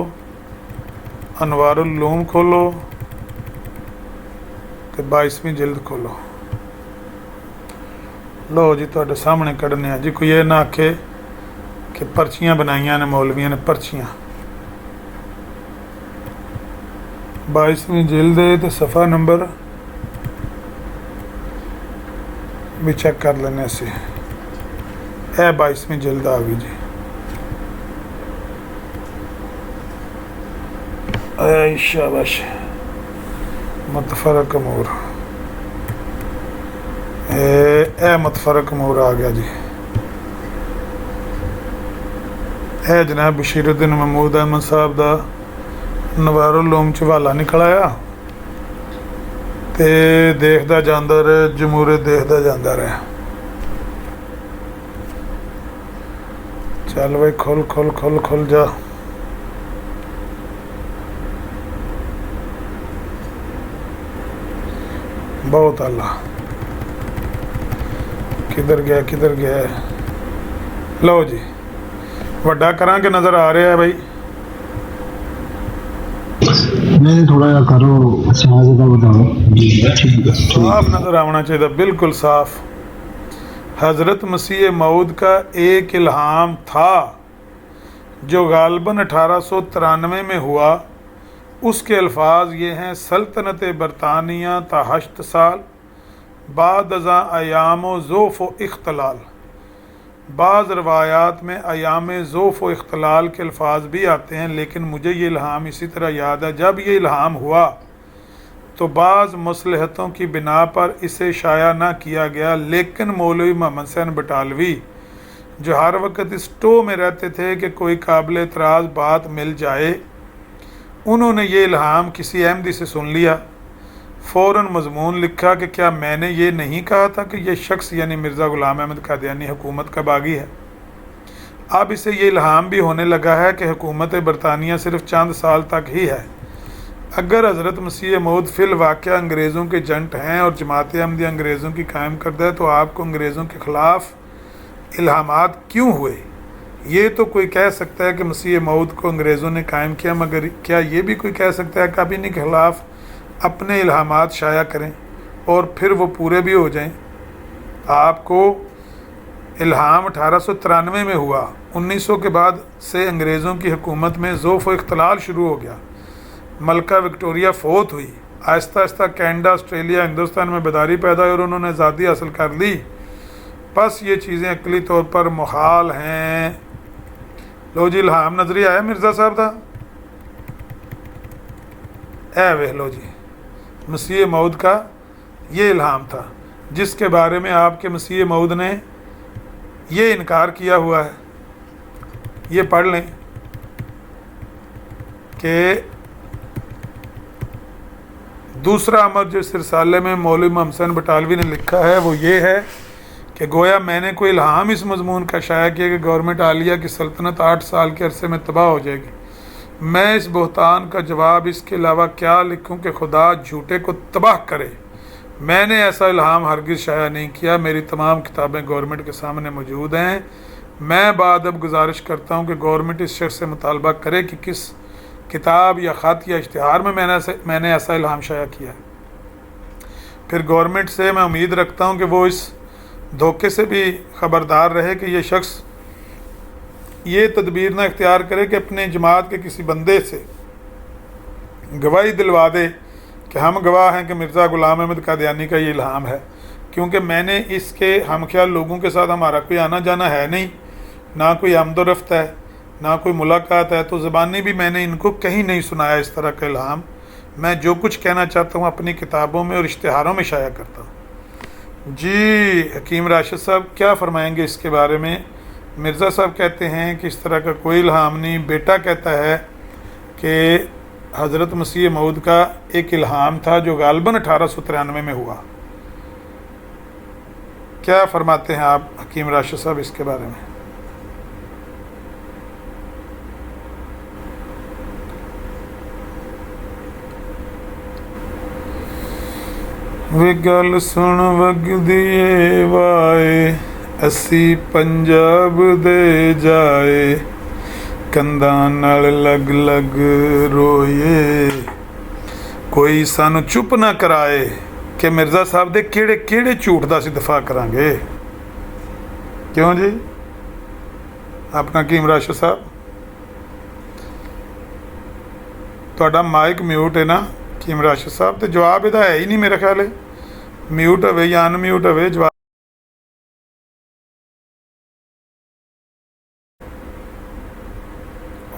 अनवारुल उलूम खोलो ते 22वीं जिल्द खोलो। लो जी, तुहाडे सामने कढ़ने जी। कोई ये ना आखे कि पर्चियाँ बनाइया ने मौलवियाँ ने, पर्चियाँ। 22वीं जिल्द है तो सफ़ा नंबर भी चेक कर लेने से। ए 22वीं जिल्द आ गई जी। शाबाश। मुतफरक अमूर, ए मुतफरक अमूर आ गया जी। ए जनाब बशीरुद्दीन महमूद अहमद साहब का नवारुल उलूम च हवाला निकल आया ते देखदा जांदा रहे, जमहूरियत देखदा जांदा रहे। चल भाई, खोल खोल खोल खोल जा। बहुत अल्लाह, किधर गया किधर गया? लो जी, वड्डा करा के नज़र आ रहा है भाई? नहीं, थोड़ा सा करो, साफ का बताओ। साफ नज़र आना चाहिए, बिल्कुल साफ। हज़रत मसीह मऊद का एक इल्हाम था जो गालबन 1893 में हुआ। उसके अल्फाज ये हैं: सल्तनत बरतानिया ता 8 साल बाद अज़ा अयाम ज़ोफ़ व इख्तलाल। बाज़ रवायात में अयाम ज़ोफ़ व इख्तलाल के अल्फाज भी आते हैं, लेकिन मुझे ये इल्हाम इसी तरह याद है। जब ये इल्हाम हुआ तो बाज़ मसलहतों की बिना पर इसे शाया ना किया गया, लेकिन मौलवी मोहम्मद हुसैन बटालवी जो हर वक्त इस टो में रहते थे कि कोई काबिल एतराज़ बात मिल जाए, उन्होंने ये इल्हाम किसी अहमदी से सुन लिया। फ़ौरन मज़मून लिखा कि क्या मैंने ये नहीं कहा था कि यह शख्स यानी मिर्ज़ा ग़ुलाम अहमद क़ादियानी हुकूमत का बागी है। अब इसे ये इल्हाम भी होने लगा है कि हुकूमत बरतानिया सिर्फ चंद साल तक ही है। अगर हज़रत मसीह मऊद फ़िल वाक़या अंग्रेज़ों के जंट हैं और जमात अहमदिया अंग्रेज़ों की कायम करता है, तो आपको अंग्रेज़ों के ख़िलाफ़ इल्हामात क्यों हुए? ये तो कोई कह सकता है कि मसीह मऊद को अंग्रेज़ों ने कायम किया, मगर क्या ये भी कोई कह सकता है कि आप इन्हीं के ख़िलाफ़ अपने इल्हामात शाया करें और फिर वो पूरे भी हो जाएं? आपको इल्हाम 1893 में हुआ। 1900 के बाद से अंग्रेज़ों की हुकूमत में ज़ोफ़ व इख्तलाल शुरू हो गया। मलका विक्टोरिया फोत हुई। आहिस्ता आहिस्ता कनाडा, ऑस्ट्रेलिया, हिंदुस्तान में बेदारी पैदा हुई और उन्होंने आज़ादी हासिल कर ली। बस ये चीज़ें अकली तौर पर मुहाल हैं। लो जी, इल्हाम नजरी आया मिर्ज़ा साहब का, ए वेख लो जी, मसीह मौद का ये इल्हाम था जिसके बारे में आपके मसीह मौद ने ये इनकार किया हुआ है। ये पढ़ लें कि दूसरा अमर जो इस रिसाले में मौलवी मोहम्मद बटालवी ने लिखा है वो ये है कि गोया मैंने कोई इल्हाम इस मजमून का शाया किया कि गवर्नमेंट आलिया की सल्तनत 8 साल के अरसे में तबाह हो जाएगी। मैं इस बहतान का जवाब इसके अलावा क्या लिखूं कि खुदा झूठे को तबाह करे। मैंने ऐसा इल्हाम हरगिज़ शाया नहीं किया। मेरी तमाम किताबें गवर्नमेंट के सामने मौजूद हैं। मैं बादब गुजारिश करता हूं कि गवर्नमेंट इस शख्स से मुतालबा करे कि किस किताब या ख़त या इश्तिहार में मैंने ऐसा इल्हाम शाया किया है। फिर गवर्नमेंट से मैं उम्मीद रखता हूं कि वो इस धोखे से भी ख़बरदार रहे कि ये शख्स ये तदबीर ना इख्तियार करे कि अपने जमात के किसी बंदे से गवाही दिलवा दे कि हम गवाह हैं कि मिर्ज़ा ग़ुलाम अहमद कादियानी का ये इल्हाम है, क्योंकि मैंने इसके हमख्याल लोगों के साथ हमारा कोई आना जाना है नहीं, ना कोई आमदोरफ्त है, ना कोई मुलाकात है, तो ज़बानी भी मैंने इनको कहीं नहीं सुनाया इस तरह का इल्हाम। मैं जो कुछ कहना चाहता हूँ अपनी किताबों में और इश्तिहारों में शाया करता हूँ। जी हकीम राशिद साहब क्या फरमाएंगे इसके बारे में? मिर्ज़ा साहब कहते हैं कि इस तरह का कोई इल्हाम नहीं। बेटा कहता है कि हज़रत मसीह मऊद का एक इल्हाम था जो गालबन 1893 में हुआ। क्या फरमाते हैं आप हकीम राशिद साहब इसके बारे में? वे गल सुन वगदिए वाए असी पंजाब दे जाए कंधां नाल लग लग रोए कोई सानू चुप ना कराए कि मिर्ज़ा साहब दे किहड़े किहड़े झूठ दा असीं दफा करांगे। क्यों जी अपना हकीम राशिद साहब तुहाडा माइक म्यूट है ना हकीम राशिद साहब, तो जवाब इहदा है ही नहीं मेरा ख्याल है। म्यूट होवे या अनम्यूट होवे जवाब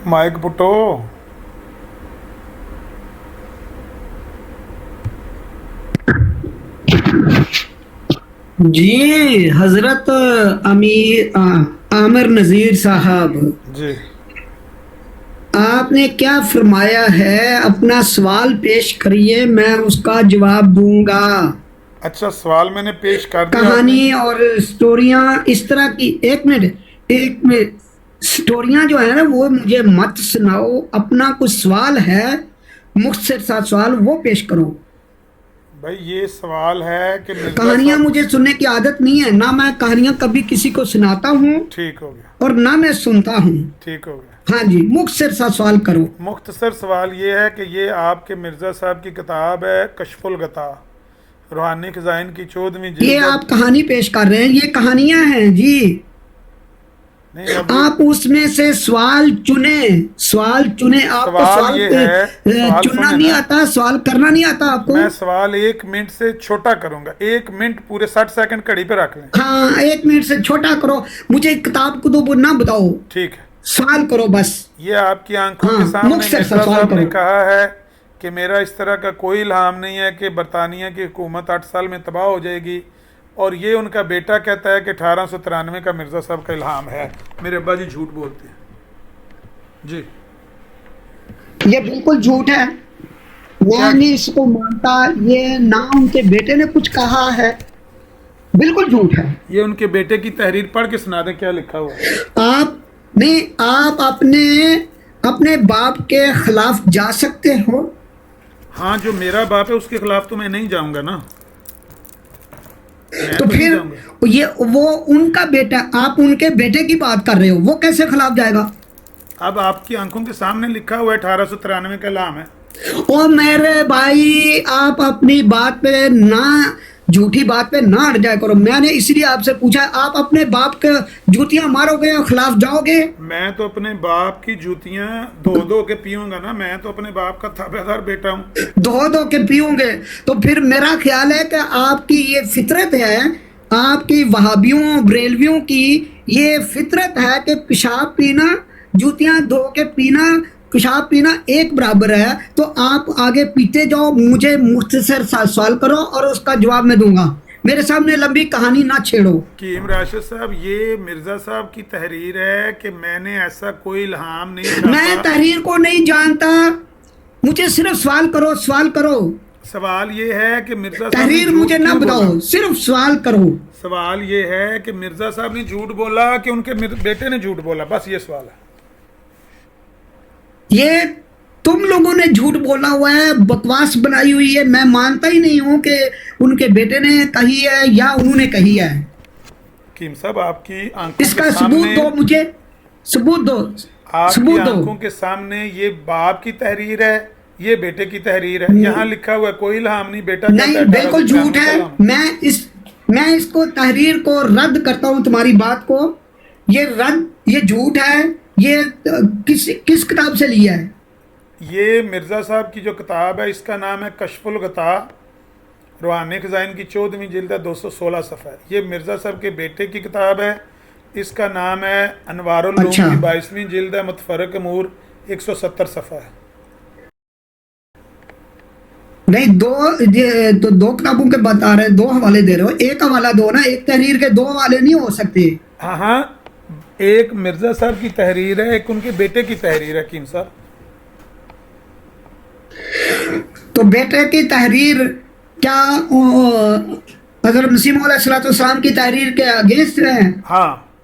माइक पुटो। जी हजरत आमिर नज़ीर साहब जी आपने क्या फरमाया है? अपना सवाल पेश करिए, मैं उसका जवाब दूंगा। अच्छा सवाल मैंने पेश कर दिया। कहानी और स्टोरियां इस तरह की एक मिनट स्टोरियां जो है ना वो मुझे मत सुनाओ। अपना कुछ सवाल है मुख्तसर सा सवाल वो पेश करो। भाई ये सवाल है कि कहानियां मुझे सुनने की आदत नहीं है, ना मैं कहानियां कभी किसी को सुनाता हूँ ठीक हो गया, और ना मैं सुनता हूँ। ठीक हो गया। हाँ जी मुख्तसर सा सवाल करो। मुख्तसर सवाल ये है कि ये आपके मिर्ज़ा साहब की किताब है कशफुल गता, रूहानी खजाइन की 14वीं ये आप कहानी पेश कर रहे हैं, ये कहानियां हैं जी। नहीं आप उसमें से सवाल चुने आपको सवाल ये है, सवाल चुनना सुने नहीं ना। आता, सवाल करना नहीं आता आपको। मैं सवाल 1 मिनट से छोटा करूंगा, 1 मिनट पूरे 60 सेकंड घड़ी पे रख लें। हाँ 1 मिनट से छोटा करो, मुझे किताब को दो ना बताओ, ठीक है सवाल करो बस। ये आपकी आंखों हाँ, के सामने मुख्तसर मिर्ज़ा सा सवाल साहब ने करो। कहा है कि मेरा इस तरह का कोई इल्हाम नहीं है कि बरतानिया की हुकूमत 8 साल में तबाह हो जाएगी, और ये उनका बेटा कहता है कि 1893 का मिर्ज़ा साहब का इल्हाम है। मेरे अब्बा जी झूठ बोलते हैं जी। ये बिल्कुल झूठ है, मैं नहीं इसको मानता। ये ना उनके बेटे ने कुछ कहा है, बिल्कुल झूठ है। ये उनके बेटे की तहरीर पढ़ के सुना दें क्या लिखा हुआ है। आप अपने बाप के खिलाफ जा सकते हो। हाँ जो मेरा बाप है उसके खिलाफ तो मैं नहीं जाऊंगा ना, तो फिर ये वो उनका बेटा, आप उनके बेटे की बात कर रहे हो, वो कैसे खिलाफ जाएगा? अब आपकी आंखों के सामने लिखा हुआ है 1893 का इल्हाम है। और मेरे भाई आप अपनी बात पे ना, झूठी बात पे ना अड़ जाया करो। मैंने इसलिए आपसे पूछा, आप अपने बाप के जूतियां मारोगे और खिलाफ जाओगे? मैं तो अपने बाप की जूतियां धो धो के पीऊंगा ना, मैं तो अपने बाप का थापेदार बेटा हूँ। धो धो के पीओगे तो फिर मेरा ख्याल है कि आपकी ये फितरत है, आपकी वहाबियों बरेलवियों की ये फितरत है कि पेशाब पीना, जूतियां धो के पीना, पेशाब पीना एक बराबर है। तो आप आगे पीते जाओ, मुझे मुख्तसर सा सवाल करो और उसका जवाब मैं दूंगा। मेरे सामने लंबी कहानी ना छेड़ो। कीम राशिद साहब, ये मिर्जा साहब की तहरीर है कि मैंने ऐसा कोई इल्हाम नहीं मैं छापा। तहरीर को नहीं जानता, मुझे सिर्फ सवाल करो, सवाल करो। सवाल ये है कि मिर्जा साहब ने तहरीर झूठ मुझे ना क्यों बताओ, बोला? सिर्फ सवाल करो। सवाल ये है कि मिर्जा साहब ने झूठ बोला कि उनके बेटे ने झूठ बोला, बस ये सवाल है। ये तुम लोगों ने झूठ बोला हुआ है, बकवास बनाई हुई है। मैं मानता ही नहीं हूं कि उनके बेटे ने कही है या उन्होंने कही है। कीम साहब, आपकी आंखों इसका के सबूत सामने, दो, मुझे सबूत दो, आपकी सबूत आंखों दो। के सामने ये बाप की तहरीर है, ये बेटे की तहरीर है। यहाँ लिखा हुआ है कोई इल्हाम नहीं, बेटा कहता नहीं, है बिल्कुल 1895 झूठ है। कलाम। मैं इसको तहरीर को रद्द करता हूं, तुम्हारी बात को। ये झूठ है। ये किस किताब से लिया है? ये मिर्जा साहब की जो किताब है, इसका नाम है कशफुल गता, रूहानी खजाइन की 14वीं जिल्द है, 216 सफ़ा है। ये मिर्जा साहब के बेटे की किताब है, इसका नाम है अनवारुल उलूम अच्छा। की 22वीं जिल्द है, मुतफरक अमूर, 170 सफ़ा है। नहीं, दो किताबों के बता रहे, दो हवाले दे रहे हो। एक हवाला दो ना, एक तहरीर के दो हवाले नहीं हो सकते। हाँ हाँ, एक मिर्जा साहब की तहरीर है, एक उनके बेटे की तहरीर है। कीम साहब, तो बेटे की तहरीर क्या हज़रत मसीह मौला अलैहिस्सलाम की तहरीर के अगेंस्ट है? हाँ,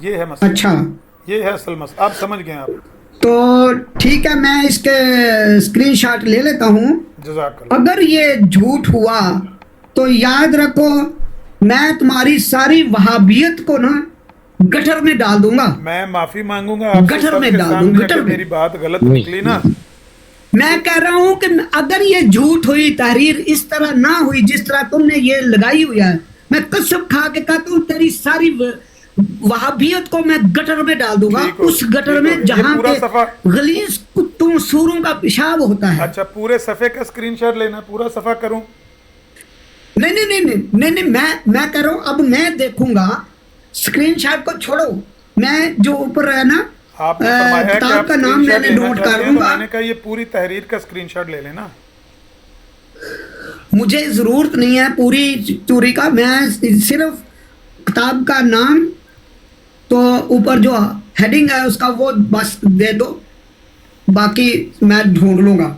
ये है मसला। अच्छा, ये है असल मसला, आप समझ गए आप। तो ठीक है, मैं इसके स्क्रीनशॉट ले लेता हूँ। जज़ाकल्लाह। अगर ये झूठ हुआ तो याद रखो, मैं तुम्हारी सारी वहाबियत को ना गटर में डाल दूंगा। मैं माफी मांगूंगा आपसे गटर में सबके डाल दूं, सामने, गटर अगर में। मेरी बात गलत निकली ना। मैं कह रहा हूं कि अगर ये झूठ हुई, तहरीर इस तरह ना हुई जिस तरह तुमने ये लगाई हुई है, मैं कसम खा के कहता हूं तेरी सारी वहाबियत को मैं गटर में डाल दूंगा। ठीक हो, उस गटर ठीक हो। में ये जहां पूरा पे सफा- गलीज कुत्तों सूरों का पेशाब होता है। अच्छा, पूरे सफ़े का स्क्रीनशॉट लेना, पूरा सफ़ा करूं? नहीं नहीं नहीं नहीं नहीं, नहीं, मैं कह रहा हूं, अब मैं देखूंगा। स्क्रीनशॉट को छोड़ो, मैं जो ऊपर है ना, आपने फरमाया है कि किताब आप का नाम स्क्रीनशॉट मैंने लेना नोट चाहते कर हैं, तो लूंगा। मैंने कहा ये पूरी तहरीर का स्क्रीनशॉट ले लेना। मुझे जरूरत नहीं है पूरी चोरी का, मैं सिर्फ किताब का नाम, तो ऊपर जो हेडिंग है उसका वो बस दे दो, बाकी मैं ढूंढ लूंगा।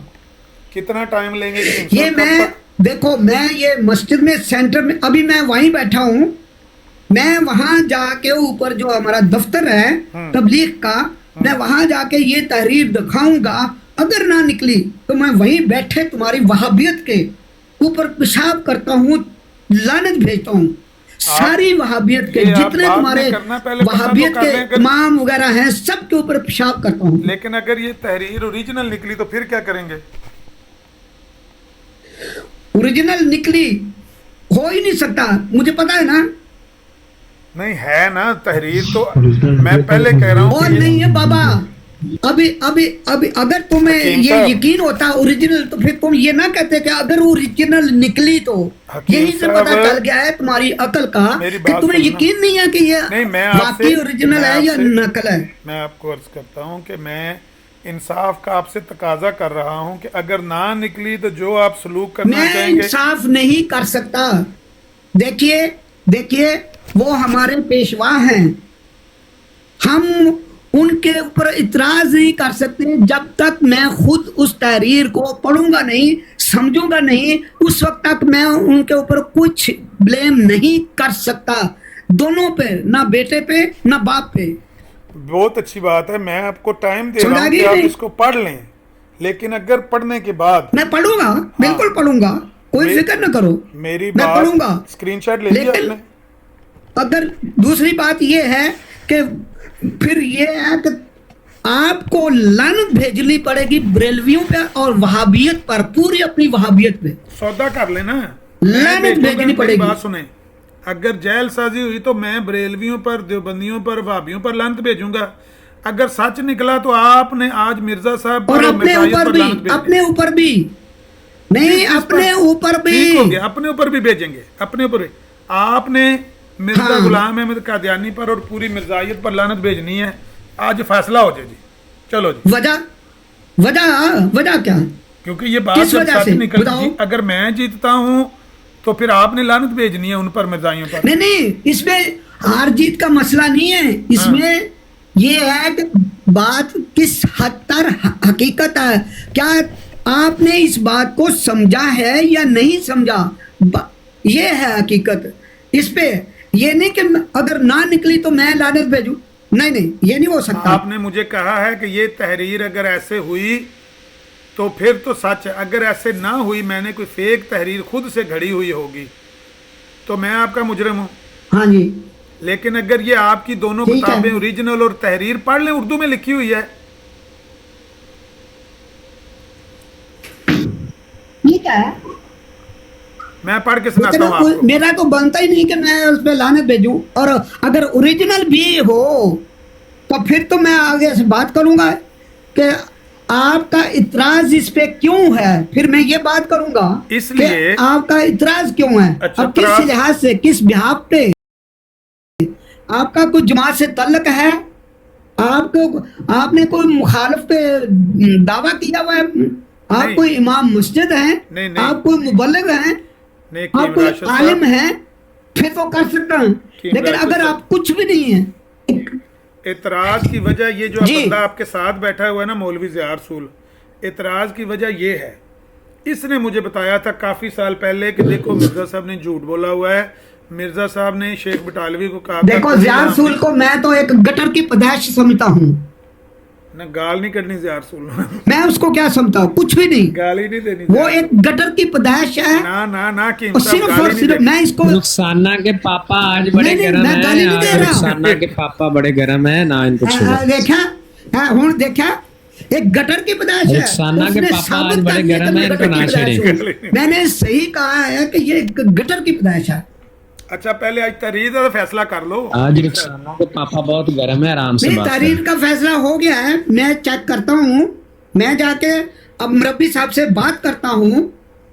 कितना टाइम लेंगे? ये मैं देखो, मैं ये मस्जिद में सेंटर में, अभी मैं वहीं बैठा हूँ। मैं वहां जाके ऊपर जो हमारा दफ्तर है तबलीग का, मैं वहां जाके ये तहरीर दिखाऊंगा। अगर ना निकली तो मैं वहीं बैठे तुम्हारी वहाबियत के ऊपर पेशाब करता हूँ, लानत भेजता हूँ सारी वहाबियत के, ये आप जितने बाद में तुम्हारे करना, पहले पता तो वहाबियत कर के लें अगर- इमाम वगैरह हैं, सब के ऊपर पेशाब करता हूँ। लेकिन अगर ये तहरीर ओरिजिनल निकली तो फिर क्या करेंगे? ओरिजिनल निकली, हो ही नहीं सकता, मुझे पता है ना। नहीं है ना तहरीर, तो Original मैं पहले कह रहा हूँ और कि ये- नहीं है बाबा। अभी अभी अभी अगर तुम्हें हकीम ये साहब। यकीन होता ओरिजिनल, तो फिर तुम ये ना कहते कि अगर ओरिजिनल निकली तो। हकीम यही से साहब, पता चल गया है तुम्हारी अकल का मेरी कि बात तुम्हें सुनना। यकीन नहीं है कि ये नहीं, मैं आपसे- वाकई ओरिजिनल मैं है या आपसे- नकल है। मैं आपको अर्ज करता हूँ कि मैं इंसाफ का आपसे तकाजा कर रहा हूँ कि अगर ना निकली तो जो आप सलूक करना मैं चाहेंगे। इंसाफ नहीं कर सकता। देखिए देखिए, वो हमारे पेशवा हैं, हम उनके ऊपर इतराज नहीं कर सकते जब तक मैं खुद उस तहरीर को पढ़ूंगा नहीं, समझूंगा नहीं। उस वक्त तक मैं उनके ऊपर कुछ ब्लेम नहीं कर सकता, दोनों पे, ना बेटे पे ना बाप पे। बहुत अच्छी बात है, मैं आपको टाइम दे रहा समझ हूँ आ कि गई आप नहीं? इसको पढ़ लें, लेकिन अगर पढ़ने के बाद मैं पढ़ूंगा, बिल्कुल पढ़ूंगा, कोई मे- फिक्र न करो, मेरी मैं बात पढ़ूंगा। स्क्रीनशॉट ले लिया लेकिन आपने? अगर दूसरी बात ये है कि फिर ये है कि आपको लानत भेजनी पड़ेगी बरेलवियों पे और वहाबियत पर, पूरी अपनी वहाबियत पे सौदा कर लेना, लानत मैं भेजूंगा, भेजनी मेरी पड़ेगी। बात सुने, अगर जेलसाजी हुई तो मैं बरेलवियों पर, देवबंदियों पर, वहाबियों पर लानत भेजूंगा। अगर सच निकला तो आपने आज मिर्जा साहब और पर अपने मसाइद ऊपर पर भी, लानत भेज दी। अपने ऊपर भी नहीं, इस पर- अपने ऊपर भी। ठीक हो गया, अपने ऊपर भी भेजेंगे, अपने ऊपर भी। आपने मिर्जा हाँ। गुलाम अहमद कादियानी पर और पूरी मिर्जायत पर लानत भेजनी है, आज फैसला हो जाए जी। चलो जी, वजह वजह क्या है? क्योंकि ये बात किस जब वजह सच से? निकल बताओ। जी, अगर मैं जीतता हूँ तो फिर आपने लानत भेजनी है उन पर, मिर्जाइयों पर। नहीं नहीं, इसमें हार जीत का मसला नहीं है, इसमें ये है कि बात किस हद तक हकीकत है, क्या आपने इस बात को समझा है या नहीं समझा, ये है हकीकत। इस पे ये नहीं कि अगर ना निकली तो मैं लानत भेजूं, नहीं नहीं, ये नहीं हो सकता। आपने मुझे कहा है कि ये तहरीर अगर ऐसे हुई तो फिर तो सच है, अगर ऐसे ना हुई, मैंने कोई फेक तहरीर खुद से घड़ी हुई होगी तो मैं आपका मुजरिम हूँ। हाँ जी, लेकिन अगर ये आपकी दोनों ठीक है। किताबें ओरिजिनल और तहरीर पढ़ लें, उर्दू में लिखी हुई है, ठीक है, मैं पढ़ के सुनाता लेकिन हूँ आपको। मेरा तो बनता ही नहीं कि मैं उस पर लानत भेजूं, और अगर ओरिजिनल भी हो तो फिर तो मैं आगे से बात करूंगा कि आपका इतराज इस पे क्यों है, फिर मैं ये बात करूंगा इसलिए- कि आपका इतराज क्यों है। अच्छा, अब किस इतराज- लिहाज से, किस बिहाफ पे आपका कोई जमात से तल्लक है, आपको आपने कोई मुखालिफ पे दावा किया हुआ है, आप नहीं। कोई इमाम मस्जिद हैं, नहीं, नहीं। आप कोई मुबल्लिग हैं, नहीं, आप कोई राशिद आलिम साहब, है, फिर तो कर सकता हूँ। कीम लेकिन राशिद अगर साहब। आप कुछ भी नहीं है, इतराज की वजह ये जो जी। बंदा आपके साथ बैठा हुआ है ना, मौलवी ज़ियार सूल, इतराज की वजह ये है, इसने मुझे बताया था काफ़ी साल पहले कि देखो मिर्ज़ा साहब ने झूठ बोला हुआ है, मिर्ज़ा साहब ने शेख बटालवी को कहा था, देखो कोई ज़ियार नाम सूल नहीं- को मैं तो एक गटर की पैदाइश समझता हूँ, ना गाल नहीं करनी ज़ियार सूल मैं उसको क्या समझता हूँ, कुछ भी नहीं, गाल ही नहीं देनी वो ज़ियार एक गटर की पैदाइश है, ना ना ना कीम और साहब, सिर्फ गाल ही और नहीं सिर्फ देनी। मैं इसको रुखसाना के पापा आज बड़े नहीं, गर्म मैं गाली हैं, नहीं दे आज रहा। रुखसाना के पापा बड़े गर्म हैं ना, इनको छुओ। देखा हूँ, देखा एक गटर की पैदाइश है, रुखसाना के उसने पापा साबित आज बड़े कर दिया गर्म कि हैं, गटर इनको की ना पैदाइश छेड़े। हूँ। मैंने सही कहा है कि ये एक गटर की पैदाइश है। अच्छा, पहले आज तहरीर का फैसला कर लो। आज रुखसाना के पापा बहुत गर्म है, आराम से मेरी बात तहरीर करें। का फैसला हो गया है, मैं चेक करता हूँ, मैं जाके अब मुरब्बी साहब से बात करता हूँ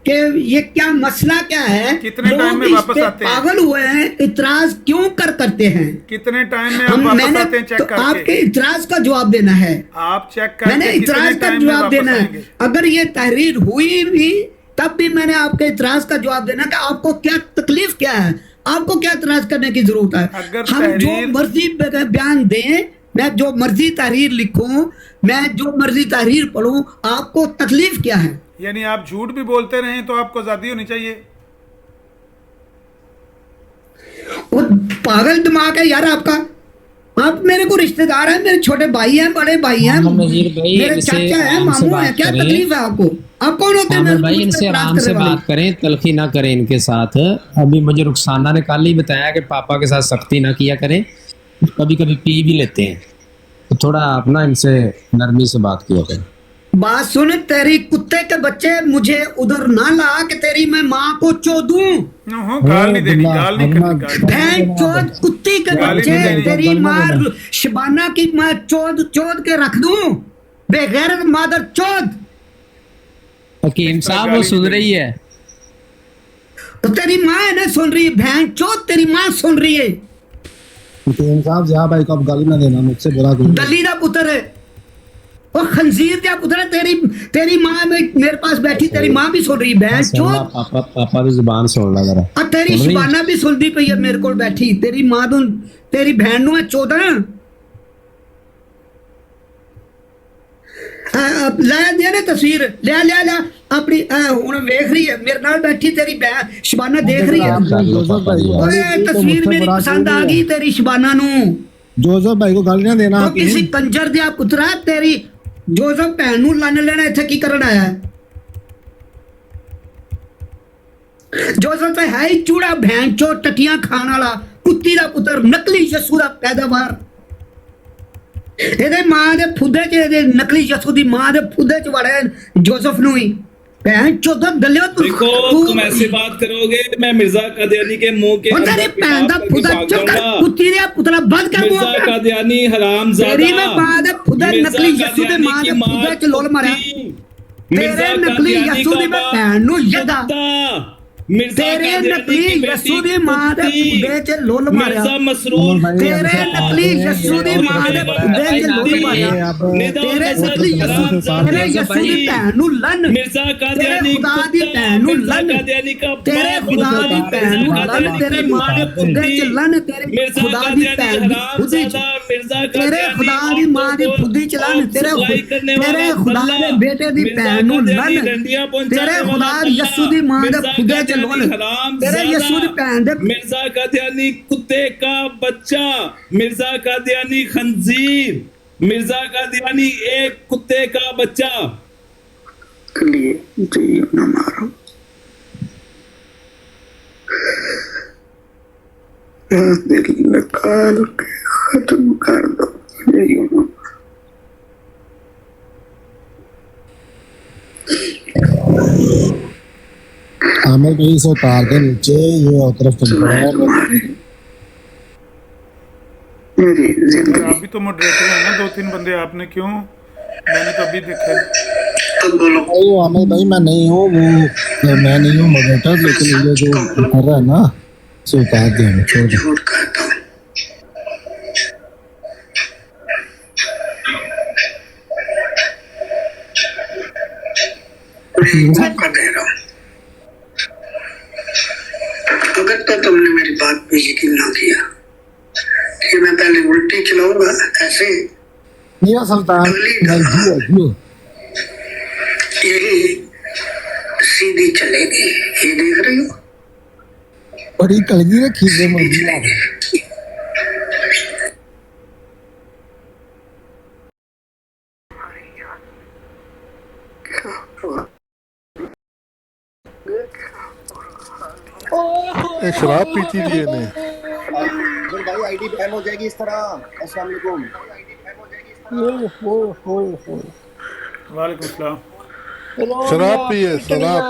कि ये क्या मसला क्या है, कितने लोग टाइम में इस वापस पे आते हैं? पागल हुए हैं, इतराज क्यों करते हैं। कितने टाइम में आप हम वापस मैंने आते हैं चेक तो करके? आपके इतराज का जवाब देना है, आप चेक करके मैंने कितने इतराज का टाइम में जवाब वापस देना है। आएंगे? अगर ये तहरीर हुई भी तब भी मैंने आपके इतराज का जवाब देना कि आपको क्या तकलीफ क्या है, आपको क्या इतराज करने की जरूरत है। अगर हम जो तहरीर- मर्जी बयान दें, मैं जो मर्जी तहरीर लिखूं, मैं जो मर्जी तहरीर पढ़ूं, आपको तकलीफ क्या है। यानी आप झूठ भी बोलते रहें तो आपको आजादी होनी चाहिए। वो पागल दिमाग है यार आपका। आप मेरे को रिश्तेदार हैं, मेरे छोटे भाई हैं, बड़े भाई हैं, मोहम्मद नजीर भाई, मेरे इनसे चाचा हैं, आराम से मामू हैं, बात क्या करें। तकलीफ है आपको? आप कौन होते हैं आमिर मेरे भाई, मुझ पे इनसे इतराज आराम से करने वाले? बात करें, तलखी ना करें इनके साथ। अभी मुझे रुखसाना ने कल ही बताया कि पापा के साथ सख्ती ना किया करें, कभी कभी पी भी लेते हैं, तो थोड़ा आप ना इनसे नरमी से बात किया करें। बात सुन, तेरी कुत्ते के बच्चे, मुझे उधर ना ला कि तेरी मैं माँ को चोदूं। हो, गाल नहीं देनी, गाल नहीं करनी, गाल नहीं। भैंस चोद कुत्ती के गाली बच्चे, नहीं देनी। तेरी माँ शबाना की मैं चोद चोद के रख दूं, बेगैरत मादर चोद। हकीम साहब वो सुन रही है। तो तेरी माँ है ना सुन रही है, भैंस चोद तेरी माँ सुन रही है। हुसैन साहब जहाँ भाई को आप गाली ना देना, मुझसे बुरा कोई दली दा पुत्र है, और खंजीर का पुत्र है। तेरी माँ मेरे पास बैठी, तेरी माँ भी सुन रही, भैंस चोद। पापा की जुबान सुन ला जरा। और तेरी सुन रही? शबाना भी सुनती पई है मेरे को बैठी, तेरी माँ तो तेरी बहन नु है चौदह। ਲੈ ਦਿਆ ਨੇ ਤਸਵੀਰ, ਲੈ ਲੈ ਲੈ ਆਪਣੀ ਹੁਣ ਵੇਖ ਰਹੀ ਹੈ ਮੇਰੇ ਨਾਲ ਬੈਠੀ ਤੇਰੀ ਸ਼ਬਾਨਾ ਦੇਖ ਰਹੀ ਹੈ। ਓਏ ਤਸਵੀਰ ਮੇਰੀ ਪਸੰਦ ਆ ਗਈ ਤੇਰੀ ਸ਼ਬਾਨਾ ਨੂੰ। जोसेफ भाई को गाली ना देना। तो किसी कंजर दिया पुत्रा तेरी जोसेफ भैन ਨੂੰ ਲੰਨ ਲੈਣਾ ਇੱਥੇ ਕੀ ਕਰਨ ਆਇਆ ਹੈ? जोसेफ तो है ही चूड़ा भैन चो टटियां खाने वाला कुत्ती का पुत्र, नकली यीशु का पैदावार। ਇਹਦੇ ਮਾਂ ਦੇ ਫੁੱਦੇ 'ਚ, ਇਹਦੇ ਨਕਲੀ ਯਸੂ ਦੀ ਮਾਂ ਦੇ ਫੁੱਦੇ 'ਚ ਵੜਿਆ जोसेफ ਨੂੰ ਹੀ। ਭੈਣ ਚੋਦ ਦਲਿਓ देखो तुम ऐसे बात करोगे मैं मिर्जा कादियानी के मुंह के ਉਹ ਤੇਰੀ ਭੈਣ ਦਾ ਫੁੱਦਾ ਚੁੱਕ ਕਰ, ਕੁੱਤੀ ਦੇ ਪੁੱਤਰਾ ਬੰਦ ਕਰ ਮੂੰਹ मिर्जा ਆਪਣਾ। कादियानी हरामजादा ਤੇਰੀ ਮੈਂ ਮਾਂ ਦੇ ਫੁੱਦੇ ਨਕਲੀ ਯਸੂ ਦੇ ਮਾਂ ਦੇ ਫੁੱਦੇ 'ਚ ਲੋਲ ਮਾਰਿਆ। ਤੇਰੇ ਨਕਲੀ ਯਸੂ ਦੀ ਮੈਂ ਭੈਣ ਨੂੰ ਯੱਗਾ, ਤੇਰੇ ਨਕਲੀ ਯਸੂ ਦੀ ਮਾਂ ਦੇ ਫੁੱਦੇ 'ਚ ਲੋਲ ਮਾਰਿਆ। मिर्जा मसरूर ਤੇਰੇ ਨਕਲੀ ਯਸੂ ਦੀ ਮਾਂ ਦੇ ਫੁੱਦੇ 'ਚ ਲੋਲ ਮਾਰਿਆ। ਤੇਰੇ ਨਕਲੀ ਯਸੂ, ਤੇਰੇ ਯਸੂ ਦੀ ਭੈਣ ਨੂੰ ਲੰਨ, मिर्जा ਤੇਰੇ कादियानी ਖੁਦਾ ਦੀ ਭੈਣ ਨੂੰ मिर्जा ਲੰਨ, कादियानी का ਤੇਰੇ ਖੁਦਾ ਦੀ ਭੈਣ ਨੂੰ ਲੰਨ, ਤੇਰੇ ਮਾਂ ਦੇ ਫੁੱਦੇ 'ਚ ਲੰਨ, ਤੇਰੇ ਖੁਦਾ ਦੀ ਭੈਣ ਦੀ ਫੁੱਦੀ 'ਚ, ਤੇਰੇ ਖੁਦਾ ਦੀ ਮਾਂ ਦੀ ਫੁੱਦੀ 'ਚ ਲੰਨ, ਤੇਰੇ ਖੁਦਾ ਦੇ ਬੇਟੇ ਦੀ ਭੈਣ ਨੂੰ ਲੰਨ, ਤੇਰੇ ਖੁਦਾ ਯਸੂ ਦੀ ਮਾਂ ਦੇ ਫੁੱਦੇ 'ਚ ਲੋਲ, ਤੇਰੇ ਯਸੂ ਦੀ ਭੈਣ ਦੇ। मिर्जा कादियानी कुत्ते का बच्चा, मिर्जा कादियानी खंजीर, मिर्जा कादियानी एक कुत्ते का बच्चा। लिए जी न मारो, दिल निकाल के खत्म कर दो। आमिर भाई से उतार दे नीचे, ये और तरफ चल रहा है। मेरी जिंदगी आप भी तो मॉडरेटर हैं ना, 2-3 बंदे आपने क्यों, मैंने तो अभी देखा। वो आमिर भाई मैं नहीं हूँ, वो मैं नहीं हूँ मॉडरेटर, लेकिन ये जो कर रहा है ना से उतार दे, छोड़ दे। झूठ कहता हूँ, मौका दे रहा हूँ। अगर तो तुमने मेरी बात पे यकीन ना किया कि मैं पहले उल्टी चलाऊंगा ऐसे, मीरा सुल्तान नहीं जियो जियो। यही सीधी चलेगी, ये देख रही हो। बड़ी कलगी रखी है मुर्गी ला के। ये शराब पीती थी इन्हें। भाई आईडी बैन हो जाएगी इस तरह। अस्सलाम वालेकुम। वालेकुम सलाम। शराब पी है शराब।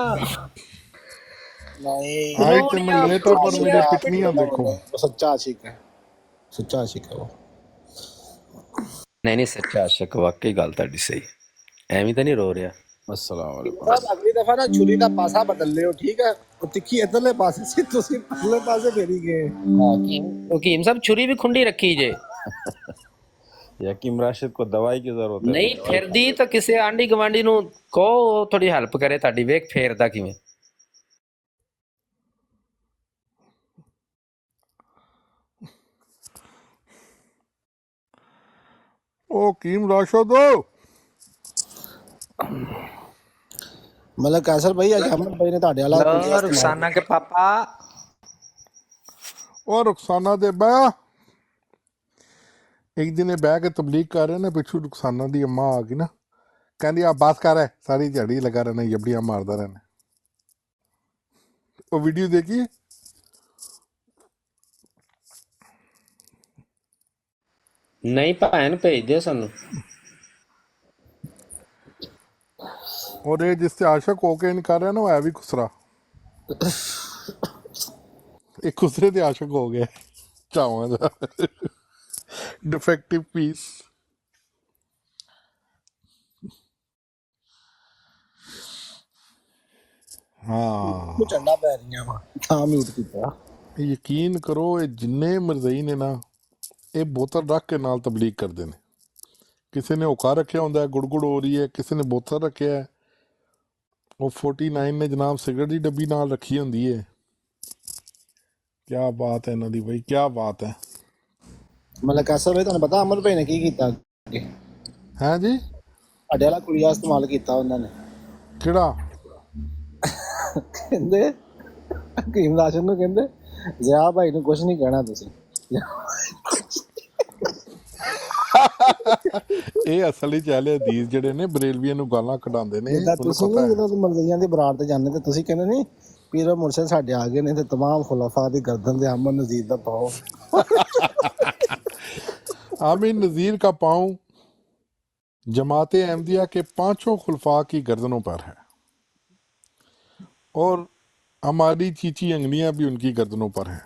नहीं आई तो मैं लेटा पर मेरी पिटनियां देखो। सच्चा आशिक है, सच्चा आशिक है वो। नहीं नहीं सच्चा आशिक वाकई गल ਤੁਹਾਡੀ सही ਐਵੇਂ ਤਾਂ ਨਹੀਂ ਰੋ ਰਿਹਾ अस्सलाम वालेकुम। बस अगली दफा ना छुरी का पासा बदल लियो, ठीक है? वो तिखी इधरले पासे से ਤੁਸੀਂ ਪਰਲੇ ਪਾਸੇ ਫੇਰੀ ਗਏ। हकीम साहब छुरी भी खुंडी रखी जे यकीम राशिद को दवाई की जरूरत है। नहीं फिरदी तो किसी आंडी गवांडी ਨੂੰ ਕਹੋ ਥੋੜੀ ਹੈਲਪ ਕਰੇ ਤੁਹਾਡੀ, ਵੇਖ ਫੇਰਦਾ ਕਿਵੇਂ। ओ कीम राशो दो। ਮਲਕ ਕਾਸਰ ਭਾਈ ਅੱਜ ਅਮਨ ਭਾਈ ਨੇ ਤੁਹਾਡੇ ਵਾਲਾ ਲੋ ਰੁਖਸਾਨਾ ਕੇ ਪਾਪਾ और रुखसाना दे बा एक दिन ये बह के तबलीग कर रहे ने, पिछू रुखसाना दी अम्मा आ गई ना, कहती आप बात कर रहे सारी दिहाड़ी लगा रहना जबड़ियां मारदा रहना। वो वीडियो देखी नहीं भैन भेज दियो सानू। और ये जिससे आशिक होके इनकार रहा है ना, वो है भी खुसरा। एक खुसरे से आशिक हो गया चावा जा डिफेक्टिव पीस। हाँ ਝੰਡਾ ਪੈ ਰਹੀਆਂ ਵਾ ਤਾਂ ਮਿਊਟ ਕੀਤਾ। ਯਕੀਨ ਕਰੋ ਇਹ ਜਿੰਨੇ ਮਰਜ਼ਈ ਨੇ ਨਾ, ਇਹ ਬੋਤਲ ਰੱਖ ਕੇ ਨਾਲ ਤਬਲੀਗ ਕਰਦੇ ਨੇ। ਕਿਸੇ ਨੇ ਹੁੱਕਾ ਰੱਖਿਆ ਹੁੰਦਾ ਗੁੜਗੁੜ ਹੋ ਰਹੀ ਹੈ, ਕਿਸੇ ਨੇ ਬੋਤਲ ਰੱਖਿਆ ਹੈ, ਉਹ 49 ਨੇ ਜਨਾਬ ਸਿਗਰਟ ਦੀ ਡੱਬੀ ਨਾਲ ਰੱਖੀ ਹੁੰਦੀ ਹੈ। ਕਿਆ ਬਾਤ ਹੈ ਇਹਨਾਂ ਦੀ ਬਈ, ਕਿਆ ਬਾਤ ਹੈ। ਮਲਕ ਕਾਸਰ ਭਾਈ ਤੁਹਾਨੂੰ ਪਤਾ ਅਮਨ ਭਾਈ ਨੇ ਕੀ ਕੀਤਾ? ਹੈ ਜੀ ਸਾਡੇ ਵਾਲਾ ਕੁੜੀਆ ਇਸਤੇਮਾਲ ਕੀਤਾ ਉਹਨਾਂ ਨੇ। ਕਿਹੜਾ? ਕਹਿੰਦੇ ਹਕੀਮ ਰਾਸ਼ਦ ਨੂੰ ਕਹਿੰਦੇ ਜ਼ਿਆ ਭਾਈ ਨੂੰ ਕੁਝ ਨਹੀਂ ਕਹਿਣਾ ਤੁਸੀਂ। ਇਹ ਅਸਲ ਵਿੱਚ ਅਹਿਲੇ ਹਦੀਸ ਜਿਹੜੇ ਨੇ ਬਰੇਲਵੀਆਂ ਨੂੰ ਗਾਲਾਂ ਕਢਾਉਂਦੇ ਨੇ। ਜਿੱਦਾਂ ਤੁਸੀਂ ਨਹੀਂ ਜਦੋਂ ਮਰਜ਼ੀਆਂ ਦੀ ਬਰਾਤ ਤੇ ਜਾਂਦੇ ਤੇ ਤੁਸੀਂ ਕਹਿੰਦੇ ਨਹੀਂ ਪੀਰ ਮੁਰਸ਼ਦ ਸਾਡੇ ਆ ਗਏ ਨੇ ਤੇ तमाम ਖੁਲਾਫਾ ਦੀ ਗਰਦਨ ਦੇ ਅਮਨ ਨਜ਼ੀਰ ਦਾ ਪਾਓ। आमिर नज़ीर का पाँव जमात अहमदिया के 5 खुलफा की गर्दनों पर है और हमारी चीची अंगलियां भी उनकी गर्दनों पर हैं,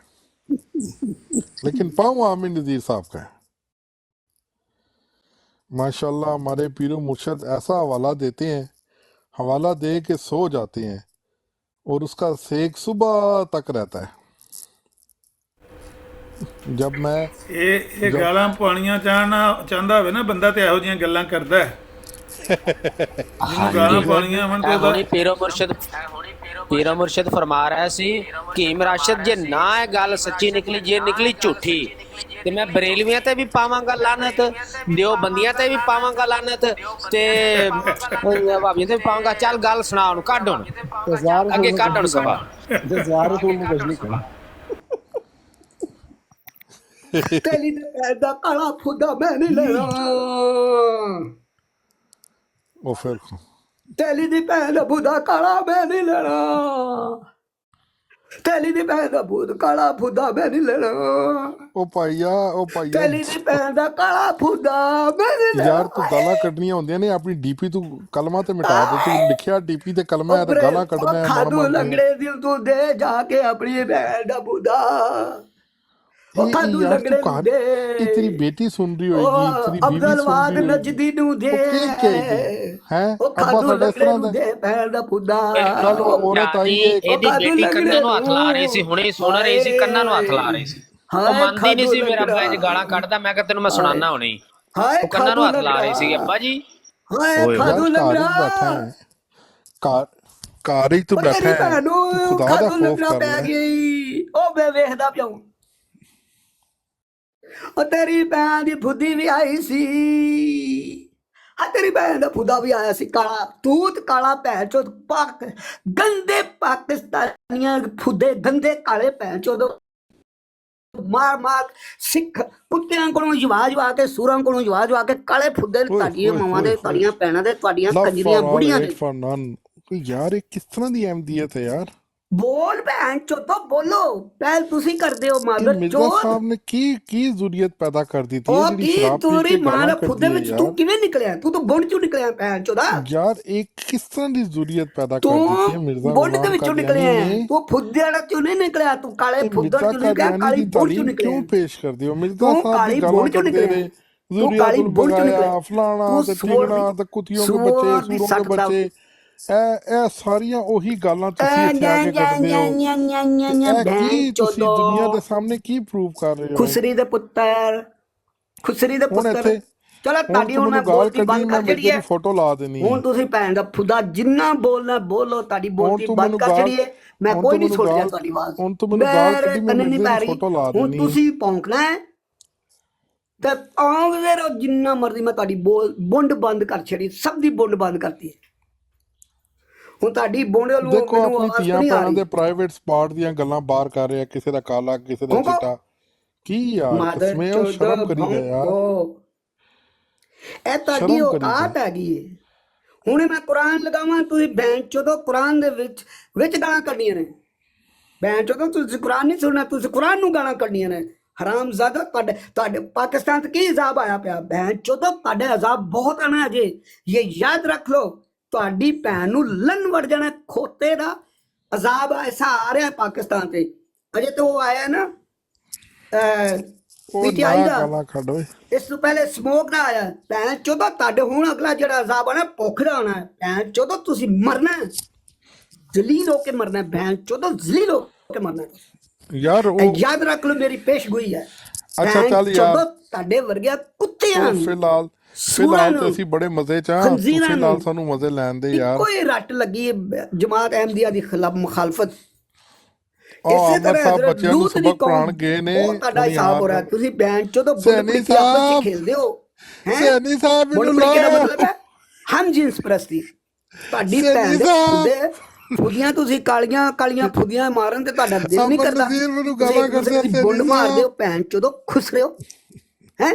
लेकिन पाँव आमिर नज़ीर साहब का है। माशाल्लाह हमारे पीरो मुर्शद ऐसा हवाला देते हैं, हवाला दे के सो जाते हैं और उसका सेक सुबह तक रहता है। जब मैं ਇਹ जब ਗਾਲਾਂ ਪਾਉਣੀਆਂ ਚਾਹੁੰਦਾ ਹੋਵੇ ਨਾ ਬੰਦਾ ਤੇ ਇਹੋ ਜਿਹੀਆਂ ਗੱਲਾਂ ਕਰਦਾ ਹੈ। ਜਿਹਨੂੰ ਗਾਲਾਂ ਪਾਉਣੀਆਂ ਹੁਣ ਤੇ ਉਹਦਾ ਹੁਣੀ ਪੀਰੋ ਮੁਰਸ਼ਦ ਫਰਮਾ ਰਿਹਾ ਸੀ ਕਿ ਰਾਸ਼ਦ ਜੇ ਨਾ ਇਹ ਗੱਲ ਸੱਚੀ ਨਿਕਲੀ, ਜੇ ਨਿਕਲੀ ਝੂਠੀ, ਤੇ ਮੈਂ ਬਰੇਲਵੀਆਂ ਤੇ ਵੀ ਪਾਵਾਂਗਾ ਲਾਨਤ, ਦਿਓਬੰਦੀਆਂ ਤੇ ਵੀ ਪਾਵਾਂਗਾ ਲਾਨਤ, ਤੇ ਭਾਬੀਆਂ ਤੇ ਵੀ ਪਾਵਾਂਗਾ। ਚੱਲ ਗੱਲ ਸੁਣਾ ਉਹਨੂੰ, ਕੱਢ ਹੁਣ ਅੱਗੇ, ਕੱਢ ਹੁਣ ਸਭਾ। ਤੇਲੀ ਦੇ ਪੈਰ ਦਾ ਕਾਲਾ ਫੁੱਦਾ ਮੈਂ ਨਹੀਂ ਲੈਣਾ, वो फिर ਤੇਲੀ ਦੀ ਭੈਣ ਦਾ ਫੁੱਦਾ ਕਾਲਾ ਮੈਂ ਨਹੀਂ ਲੈਣਾ, ਤੇਲੀ ਦੀ ਭੈਣ ਦਾ ਕਾਲਾ ਫੁੱਦਾ ਮੈਂ ਨਹੀਂ ਲੈਣਾ, ओ पाइया ਤੇਲੀ ਦੀ ਭੈਣ ਦਾ ਕਾਲਾ ਫੁੱਦਾ ਮੈਂ ਨਹੀਂ ਲੈਣਾ। ਯਾਰ ਤੂੰ ਗਾਲਾਂ ਕੱਢਣੀਆਂ ਹੁੰਦੀਆਂ ਨੇ, ਆਪਣੀ ਡੀਪੀ ਤੂੰ ਕਲਮਾ ਤੇ ਮਿਟਾ ਦੇ। ਤੂੰ ਲਿਖਿਆ ਡੀਪੀ ਤੇ ਕਲਮਾ ਹੈ ਤੇ ਗਾਲਾਂ ਕੱਢਣਾ ਹੈ। ਖਾਦੂ ਲੰਗੜੇ ਦਿਲ ਤੂੰ ਦੇ ਜਾ ਕੇ ਆਪਣੀ ਭੈਣ ਦਾ ਫੁੱਦਾ, ਉਹ ਖਾਦੂ यार ਲੰਗੜੇ तू ਨੂੰ कहानी ਦੇ, तेरी बेटी सुन रही होगी, तेरी बीवी सुन ਅਬਦੁਲਵਾਦ रही होगी, ਨਜਦੀ ਨੂੰ ਦੇ, वो की कहेगी हैं? ਉਹ अब्बा ਖਾਦੂ साडा इस ਲੰਗੜੇ तरह ਨੂੰ दा ਦੇ ਭੈਣ ਦਾ ਫੁੱਦਾ। कल औरत आई है ਇਹਦੀ ਬੇਟੀ ਕੰਨਾਂ ਨੂੰ ਹੱਥ ਲਾ ਰਹੀ ਸੀ, ਹੁਣੇ ਸੁਣ ਰਹੀ ਸੀ, ਕੰਨਾਂ ਨੂੰ ਹੱਥ ਲਾ ਰਹੀ ਸੀ। ਉਹ ਮੰਨਦੀ ਨਹੀਂ ਸੀ ਮੇਰਾ ਅੱਬਾ ਇੰਜ ਗਾਲਾਂ ਕੱਢਦਾ। ਮੈਂ ਕਿਹਾ ਤੈਨੂੰ ਮੈਂ ਸੁਣਾਉਣਾ ਹੁਣੇ ਹੀ। ਹਾਏ ਉਹ ਕੰਨਾਂ ਨੂੰ ਹੱਥ ਲਾ ਰਹੀ ਸੀ। ਅੱਬਾ ਜੀ ਹਾਏ यार ਖਾਦੂ कार ਲੰਗੜਾ, बैठा है, कार ही तू ਉਹ बैठा ਤੇਰੀ है, ਭੈਣ ਨੂੰ तू खुदा दा ਖਾਦੂ खौफ ਲੰਗੜਾ कर ਪੈ ले। ਗਈ, ਉਹ ਮੈਂ ਵੇਖਦਾ ਪਿਆ। ਉਹ ਤੇਰੀ ਭੈਣ ਦੀ ਫੁੱਦੀ ਵੀ ਆਈ ਸੀ, ਆ ਤੇਰੀ ਭੈਣ ਦਾ ਫੁੱਦਾ ਵੀ ਆਇਆ ਸੀ ਕਾਲਾ, ਤੂਤ ਕਾਲਾ ਭੈਣ ਚੋਦ ਪਾਕ ਗੰਦੇ ਪਾਕਿਸਤਾਨੀਆਂ ਫੁੱਦੇ ਗੰਦੇ ਕਾਲੇ ਭੈਣ ਚੋਦ ਮਾਰ ਮਾਰ ਸਿੱਖ ਕੁੱਤਿਆਂ ਕੋਲੋਂ ਜਵਾ ਕੇ, ਸੂਰਾਂ ਕੋਲੋਂ ਜਵਾ ਕੇ ਕਾਲੇ ਫੁੱਦੇ ਤੁਹਾਡੀਆਂ ਮਾਵਾਂ ਦੇ, ਤੁਹਾਡੀਆਂ ਭੈਣਾਂ ਦੇ, ਤੁਹਾਡੀਆਂ ਕੰਜਰੀਆਂ ਬੁੜੀਆਂ ਦੇ। for none। यार ये किस तरह ਦੀ अहमदियत है यार। ਬੋਲ ਭੈਣ ਚੋਦੋ ਬੋਲੋ, ਪਹਿਲ ਤੁਸੀਂ ਕਰਦੇ ਹੋ कि ਮਾਦਰ मिर्जा ਚੋਦ। साहब ने की जरूरत पैदा कर दी थी ਉਹ ਜਿਹੜੀ ਕੀ शराब पी ਤੂਰੀ के ਮਾਂ गालां ਦੇ ਕੱਢਦੀ ਫੁੱਦੇ है ਵਿੱਚ यार। ਤੂੰ ਕਿਵੇਂ ਨਿਕਲਿਆ? ਤੂੰ ਤਾਂ ਬੁੰਡ ਚੋਂ ਨਿਕਲਿਆ ਭੈਣ ਚੋਦਾ। यार एक किस तरह की जरूरत पैदा कर दी थी ਤੂੰ मिर्जा ਬੁੰਡ ਦੇ गुलाम ਵਿੱਚੋਂ कादियानी ਨਿਕਲਿਆ, ने। ਤੂੰ ਫੁੱਦਿਆਂ ਚੋਂ ਨਹੀਂ ਨਿਕਲਿਆ, ਤੂੰ ਕਾਲੇ ते ਫੁੱਦੜ मिर्जा ਚੋਂ निकलिया, कादियानी ਕਾਲੀ की ਬੁੰਡ ਚੋਂ तालीम निकलिया। क्यों पेश कर दी हो? मिर्जा तू साहब काली की बुंड गालां चों कढ़दे निकलिया, ने, तू काली ज़ुरियतुल बुंड चों बगाया, निकलिया, फलाना तू ते स्वोर टिंगना भी ते कुतियों के बच्चे, स्वोर भी सूरों के सकदा। बच्चे, ਇਹ ਸਾਰੀਆਂ ਉਹੀ ਗੱਲਾਂ ਤੁਸੀਂ ਇੱਥੇ ਆ ਕੇ ਕਰਦੇ ਹੋ। ਇਹ ਕੀ ਤੁਸੀਂ ਦੁਨੀਆ ਦੇ ਸਾਹਮਣੇ ਕੀ ਪ੍ਰੂਵ ਕਰ ਰਹੇ ਹੋ? ਖੁਸਰੀ ਦੇ ਪੁੱਤਰ, ਖੁਸਰੀ ਦੇ ਹੁਣ ਪੁੱਤਰ। ਇੱਥੇ ਚਲੋ ਤੁਹਾਡੀ ਹੁਣ ਮੈਂ ਗਾਲ ਬੋਲਤੀ ਕੱਢੀ, ਬੰਦ ਮੈਂ ਕਰ ਮਿਰਜ਼ੇ ਛੜੀ ਹੈ। ਦੀ ਫੋਟੋ ਲਾ ਦੇਣੀ ਹੈ। ਹੁਣ ਤੁਸੀਂ ਭੈਣ ਦਾ ਫੁੱਦਾ ਜਿੰਨਾ ਬੋਲਣਾ ਬੋਲੋ, ਤੁਹਾਡੀ ਬੋਲਤੀ ਤੂੰ ਬੰਦ ਮੈਨੂੰ ਕਰ ਗਾਲ- ਛੜੀ ਹੈ। ਮੈਂ ਹੁਣ ਕੋਈ ਤੂੰ ਨਹੀਂ ਮੈਨੂੰ ਸੁਣ ਰਿਹਾ ਗਾਲ- ਤੁਹਾਡੀ ਆਵਾਜ਼। ਹੁਣ ਤੂੰ ਮੈਨੂੰ ਗਾਲ ਕੱਢੀ, ਮੈਂ ਕੰਨ ਨਹੀਂ ਪੈ ਮਿਰਜ਼ੇ ਦੀ ਰਹੀ। ਫੋਟੋ ਲਾ ਹੁਣ ਦੇਣੀ। ਤੁਸੀਂ ਭੌਂਕਣਾ ਹੈ ਤੇ ਆਉਂਦੇ ਰਹੋ ਜਿੰਨਾ ਮਰਜ਼ੀ। ਮੈਂ ਤੁਹਾਡੀ ਬੁੰਡ ਬੰਦ ਕਰ ਛੜੀ, ਸਭ ਦੀ ਬੁੰਡ ਬੰਦ ਕਰਤੀ ਹੈ। ਹੁਣ ਤੁਹਾਡੀ ਬੁੰਡ ਨੂੰ ਦੇਖੋ ਮੈਨੂੰ ਆਪਣੀ ਆਵਾਜ਼ ਧੀਆਂ ਨਹੀਂ ਆ ਭੈਣਾਂ ਰਹੀ। ਦੇ ਪ੍ਰਾਈਵੇਟ ਸਪਾਟ ਦੀਆਂ ਗੱਲਾਂ ਬਾਹਰ ਕਰ ਰਿਹਾ, ਕਿਸੇ ਦਾ ਕਾਲਾ, ਕਿਸੇ ਦਾ ਭੌਂਕੋ। ਚਿੱਟਾ। ਕੀ ਯਾਰ ਮਾਦਰ ਕਸਮੇ ਉਹ ਸ਼ਰਮ ਕਰੀਦਾ ਯਾਰ। ਇਹ ਤੁਹਾਡੀ ਸ਼ਰਮ ਔਕਾਤ ਹੈਗੀ ਹੈ। ਹੁਣ ਮੈਂ ਕੁਰਾਨ ਲਗਾਵਾਂ, ਤੁਸੀਂ ਬੈਂਚ ਚੋਂ ਕੁਰਾਨ ਦੇ ਵਿੱਚ ਗਾਲਾਂ ਕੱਢੀਆਂ ਨੇ। ਬੈਂਚ ਚੋਂ ਤੁਸੀਂ ਕੁਰਾਨ ਨਹੀਂ ਸੁਣਨਾ, ਤੁਸੀਂ ਕੁਰਾਨ ਨੂੰ ਗਾਲਾਂ ਕੱਢੀਆਂ ਨੇ। ਹਰਾਮਜ਼ਾਦਾ, ਤੁਹਾਡੇ ਪਾਕਿਸਤਾਨ 'ਚ ਕੀ ਅਜ਼ਾਬ ਆਇਆ ਪਿਆ? ਬੈਂਚ ਚੋਂ ਤੁਹਾਡੇ ਅਜ਼ਾਬ ਬਹੁਤ ਆਣਾ ਅਜੇ, ਇਹ ਯਾਦ ਰੱਖ ਲਓ। ਤੁਹਾਡੀ ਭੈਣ ਨੂੰ ਲੰਨ ਵੜ ਜਾਣਾ, ਖੋਤੇ ਦਾ ਅਜ਼ਾਬ ਐਸਾ ਆ ਰਿਹਾ ਪਾਕਿਸਤਾਨ ਤੇ। ਅਜੇ ਤਾਂ ਉਹ ਆਇਆ ਨਾ ਉਹ ਪੀਟੀਆਈ ਨਾ ਦਾ, ਗਾਲਾਂ ਕੱਢ ਓਏ। ਇਸ ਤੋਂ ਪਹਿਲੇ ਸਮੋਕ ਦਾ ਆਇਆ। ਭੈਣ ਚੋਦੋ ਤੁਹਾਡੇ ਹੁਣ ਅਗਲਾ ਜਿਹੜਾ ਅਜ਼ਾਬ ਆਣਾ ਭੁੱਖ ਦਾ ਆਉਣਾ। ਭੈਣ ਚੋਦੋ ਤੁਸੀਂ ਮਰਨਾ, ਜ਼ਲੀਲ ਹੋ ਕੇ ਮਰਨਾ। ਭੈਣ ਚੋਦੋ ਜ਼ਲੀਲ ਹੋ ਕੇ ਮਰਨਾ। ਯਾਰ ਉਹ ਯਾਦ ਰੱਖ ਲਓ, ਮੇਰੀ ਪੇਸ਼ਗੋਈ ਹੈ। ਅੱਛਾ ਚੱਲ ਯਾਰ, ਤੁਹਾਡੇ ਵਰਗਿਆ ਕੁੱਤਿਆਂ ਉਹ ਫਿਲਹਾਲ ਤੇ ਅਸੀਂ ਬੜੇ ਮਜ਼ੇ ਚ ਆ। ਫਿਲਹਾਲ ਸਾਨੂੰ ਮਜ਼ੇ ਲੈਣ ਦੇ ਯਾਰ। ਕੋਈ ਰੱਟ ਲੱਗੀ ਜਮਾਤ ਅਹਿਮਦੀਆ ਦੀ ਖਿਲਾਫ ਮੁਖਾਲਫਤ। ਇਸੇ ਤਰ੍ਹਾਂ ਬੱਚਿਆਂ ਨੂੰ ਸਬਕ ਪੜਾਉਣ ਗਏ ਨੇ। ਤੁਹਾਡਾ ਹਿਸਾਬ ਹੋ ਰਿਹਾ, ਤੁਸੀਂ ਬੈਂਚ ਚੋਂ ਸੈਣੀ ਸਾਹਿਬ ਖੇਲਦੇ ਹੋ। ਸੈਣੀ ਸਾਹਿਬ ਮੈਨੂੰ ਮਤਲਬ ਹੈ ਹਮ ਜਿੰਸ ਪ੍ਰਸਤੀ। ਤੁਹਾਡੀ ਭੈਣ ਦੇ ਫੁੱਦੀਆਂ ਤੁਸੀਂ ਕਾਲੀਆਂ ਕਾਲੀਆਂ ਫੁੱਦੀਆਂ ਮਾਰਨ ਤੇ ਤੁਹਾਡਾ ਦਿਲ ਨਹੀਂ ਕਰਦਾ। ਬੁੰਡ ਮਾਰਦੇ ਹੋ ਭੈਣ ਚੋਂ, ਖੁਸ਼ ਰਹੇ ਹੋ ਹੈ।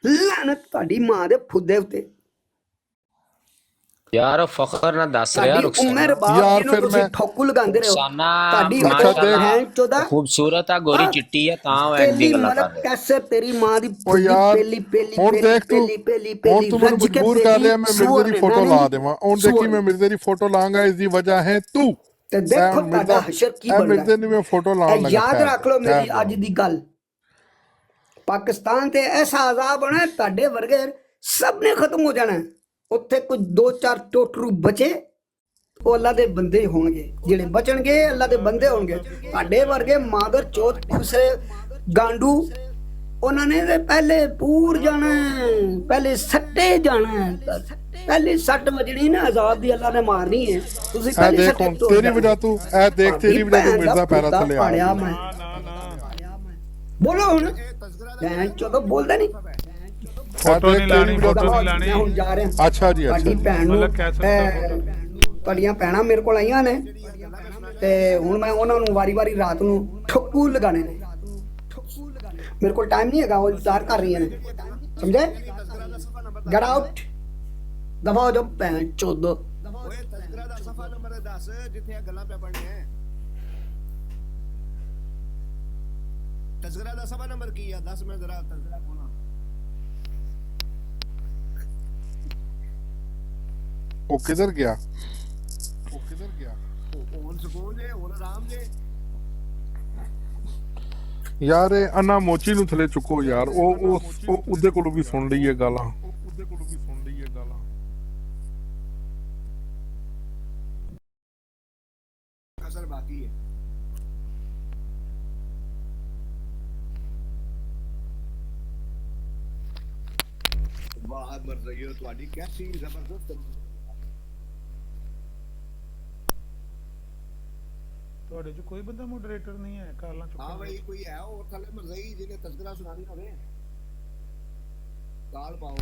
ਲਾਨਤ ਤੁਹਾਡੀ ਮਾਂ ਦੇ ਫੁੱਦੇ ਉੱਤੇ। यार फखर ना दस रहा ਤੁਹਾਡੀ रुखसाना ਉਮਰ ਬਾਪ ਯਾਰ ਜੀ ਨੂੰ ਫਿਰ ਤੁਸੀਂ ਮੈਂ ਠੋਕੂ ਲਗਾਉਂਦੇ ਰਹੋ रुखसाना ਤੁਹਾਡੀ ਅੱਛਾ ਉਮਰ ਦੇਖ ਭੈਣ ਚੋਦਾ खूबसूरत है गोरी चिट्टी है ता वो ਪਹਿਲੀ ऐसी गल्ला ਮਤਲਬ कर रहे ਕੈਸੇ ਤੇਰੀ ਮਾਂ ਦੀ ਉਹ ਯਾਰ ਪਹਿਲੀ ਪਹਿਲੀ ਹੁਣ ਦੇਖ ਤੂੰ ਹੁਣ ਤੂੰ ਮੈਨੂੰ ਮਜਬੂਰ ਕਰ ਰਿਹਾ ਮੈਂ ਮਿਰਜ਼ੇ ਦੀ ਫੋਟੋ ਲਾ ਦੇਵਾਂ ਹੁਣ ਦੇਖੀ ਮੈਂ ਮਿਰਜ਼ੇ ਦੀ ਫੋਟੋ ਲਾਂਗਾ ਇਸ ਦੀ ਵਜ੍ਹਾ ਹੈ ਤੂੰ ਤੇ ਦੇਖੋ ਤੁਹਾਡਾ ਹਸ਼ਰ ਕੀ ਇਹ ਬਣਦਾ ਮਿਰਜ਼ੇ ਨੂੰ ਮੈਂ ਫੋਟੋ ਲਾਉਣ ਇਹ ਲੱਗਾ ਯਾਦ ਖੈਰ, ਰੱਖ ਲਓ ਖੈਰ ਮੇਰੀ ਅੱਜ ਦੀ ਗੱਲ ਪਾਕਿਸਤਾਨ ਤੇ ਐਸਾ ਆਜ਼ਾਬ ਹੋਣਾ ਹੈ, ਤੁਹਾਡੇ ਵਰਗੇ ਸਭ ਨੇ ਖਤਮ ਹੋ ਜਾਣਾ ਹੈ। ਉੱਥੇ ਕੁਝ 2-4 ਟੋਟਰੂ ਬਚੇ ਉਹ ਅੱਲਾ ਦੇ ਬੰਦੇ ਹੋਣਗੇ ਜਿਹੜੇ ਬਚਣਗੇ ਅੱਲਾ ਦੇ ਬੰਦੇ ਹੋਣਗੇ ਤੁਹਾਡੇ ਵਰਗੇ ਮਾਦਰ ਚੋਤ ਖੁਸਰੇ ਗਾਂਡੂ ਉਹਨਾਂ ਨੇ ਤੇ ਪਹਿਲੇ ਪੂਰ ਜਾਣਾ ਹੈ, ਪਹਿਲੇ ਸੱਟੇ ਜਾਣਾ ਹੈ। ਪਹਿਲੇ ਸੱਟ ਵੱਜਣੀ ਨਾ ਆਜ਼ਾਦ ਦੀ ਅੱਲਾ ਨੇ ਮਾਰਨੀ ਹੈ ਤੁਸੀਂ ਇਹ ਪਹਿਲੇ ਦੇਖ ਸੱਟੇ ਹੁਣ ਤੋਂ ਤੇਰੀ ਵਜ੍ਹਾ ਤੂੰ ਇਹ ਦੇਖ ਤੇਰੀ ਵਜ੍ਹਾ ਤੂੰ ਮਿਰਜ਼ਾ ਪੈਰਾਂ ਥੱਲੇ ਆ ਪਾੜਿਆ ਮੈਂ ਬੋਲੋ ਹੁਣ ਭੈਣ ਚੋਦ ਬੋਲਦਾ ਨਹੀਂ ਫੋਟੋ ਨਹੀਂ ਲਾਣੀ ਫੋਟੋ ਨਹੀਂ ਲਾਣੀ ਮੈਂ ਹੁਣ ਜਾ ਰਿਹਾ ਅੱਛਾ ਜੀ ਅੱਛਾ ਤੁਹਾਡੀ ਜੀ। ਭੈਣ ਨੂੰ ਮਤਲਬ ਕਹਿ ਸਕਦਾ ਤੁਹਾਡੀਆਂ ਭੈਣਾਂ ਮੇਰੇ ਕੋਲ ਆਈਆਂ ਨੇ ਤੇ ਹੁਣ ਮੈਂ ਉਹਨਾਂ ਨੂੰ ਵਾਰੀ-ਵਾਰੀ ਰਾਤ ਨੂੰ ਠੋਕੂ ਲਗਾਣੇ ਨੇ ਮੇਰੇ ਕੋਲ ਟਾਈਮ ਨਹੀਂ ਹੈਗਾ ਉਹ ਇੰਤਜ਼ਾਰ ਕਰ ਰਹੀਆਂ ਨੇ ਸਮਝੇ ਗੈਟ ਆਊਟ ਦਫਾ ਹੋ ਜਾਓ ਭੈਣ ਚੋਦ ਓਏ ਤਜ਼ਕਰਾ ਦਾ ਸਫਾ ਨੰਬਰ ਦੱਸ ਜਿੱਥੇ ਇਹ ਗੱਲਾਂ ਪੈ ਪੜਨੀਆਂ ਤਜ਼ਕਰਾ ਦਾ ਸਫਾ ਨੰਬਰ ਕੀ ਆ ਦੱਸ ਮੈਂ ਜ਼ਰਾ ਤਜ਼ਕਰਾ ਖੋਲਾਂ ਉਹ ਕਿੱਧਰ ਗਿਆ ਹੁਣ ਸਕੂਨ ਜੇ ਹੁਣ ਆਰਾਮ ਜੇ ਯਾਰ ਇਹ ਅੰਨਾ ਮੋਚੀ ਨੂੰ ਥੱਲੇ ਚੁੱਕੋ ਯਾਰ ਉਹ ਉਹਦੇ ਕੋਲੋਂ ਵੀ ਸੁਣ ਲਈ ਇਹ ਗਾਲਾਂ ਅਸਰ ਬਾਕੀ ਹੈ ਵਾਹ ਮਰਜ਼ੀ ਹੈ ਤੁਹਾਡੀ ਕੈਸੀ ਜ਼ਬਰਦਸਤ ਤੁਹਾਡੇ ਚ ਕੋਈ ਬੰਦਾ ਮੋਡਰੇਟਰ ਨਹੀਂ ਹੈ ਕਾਲਾਂ ਚੁੱਕਣ हाँ भाई कोई है और थले मरज़ई जिन्हें तज़किरा सुनानी होवे काल पाओ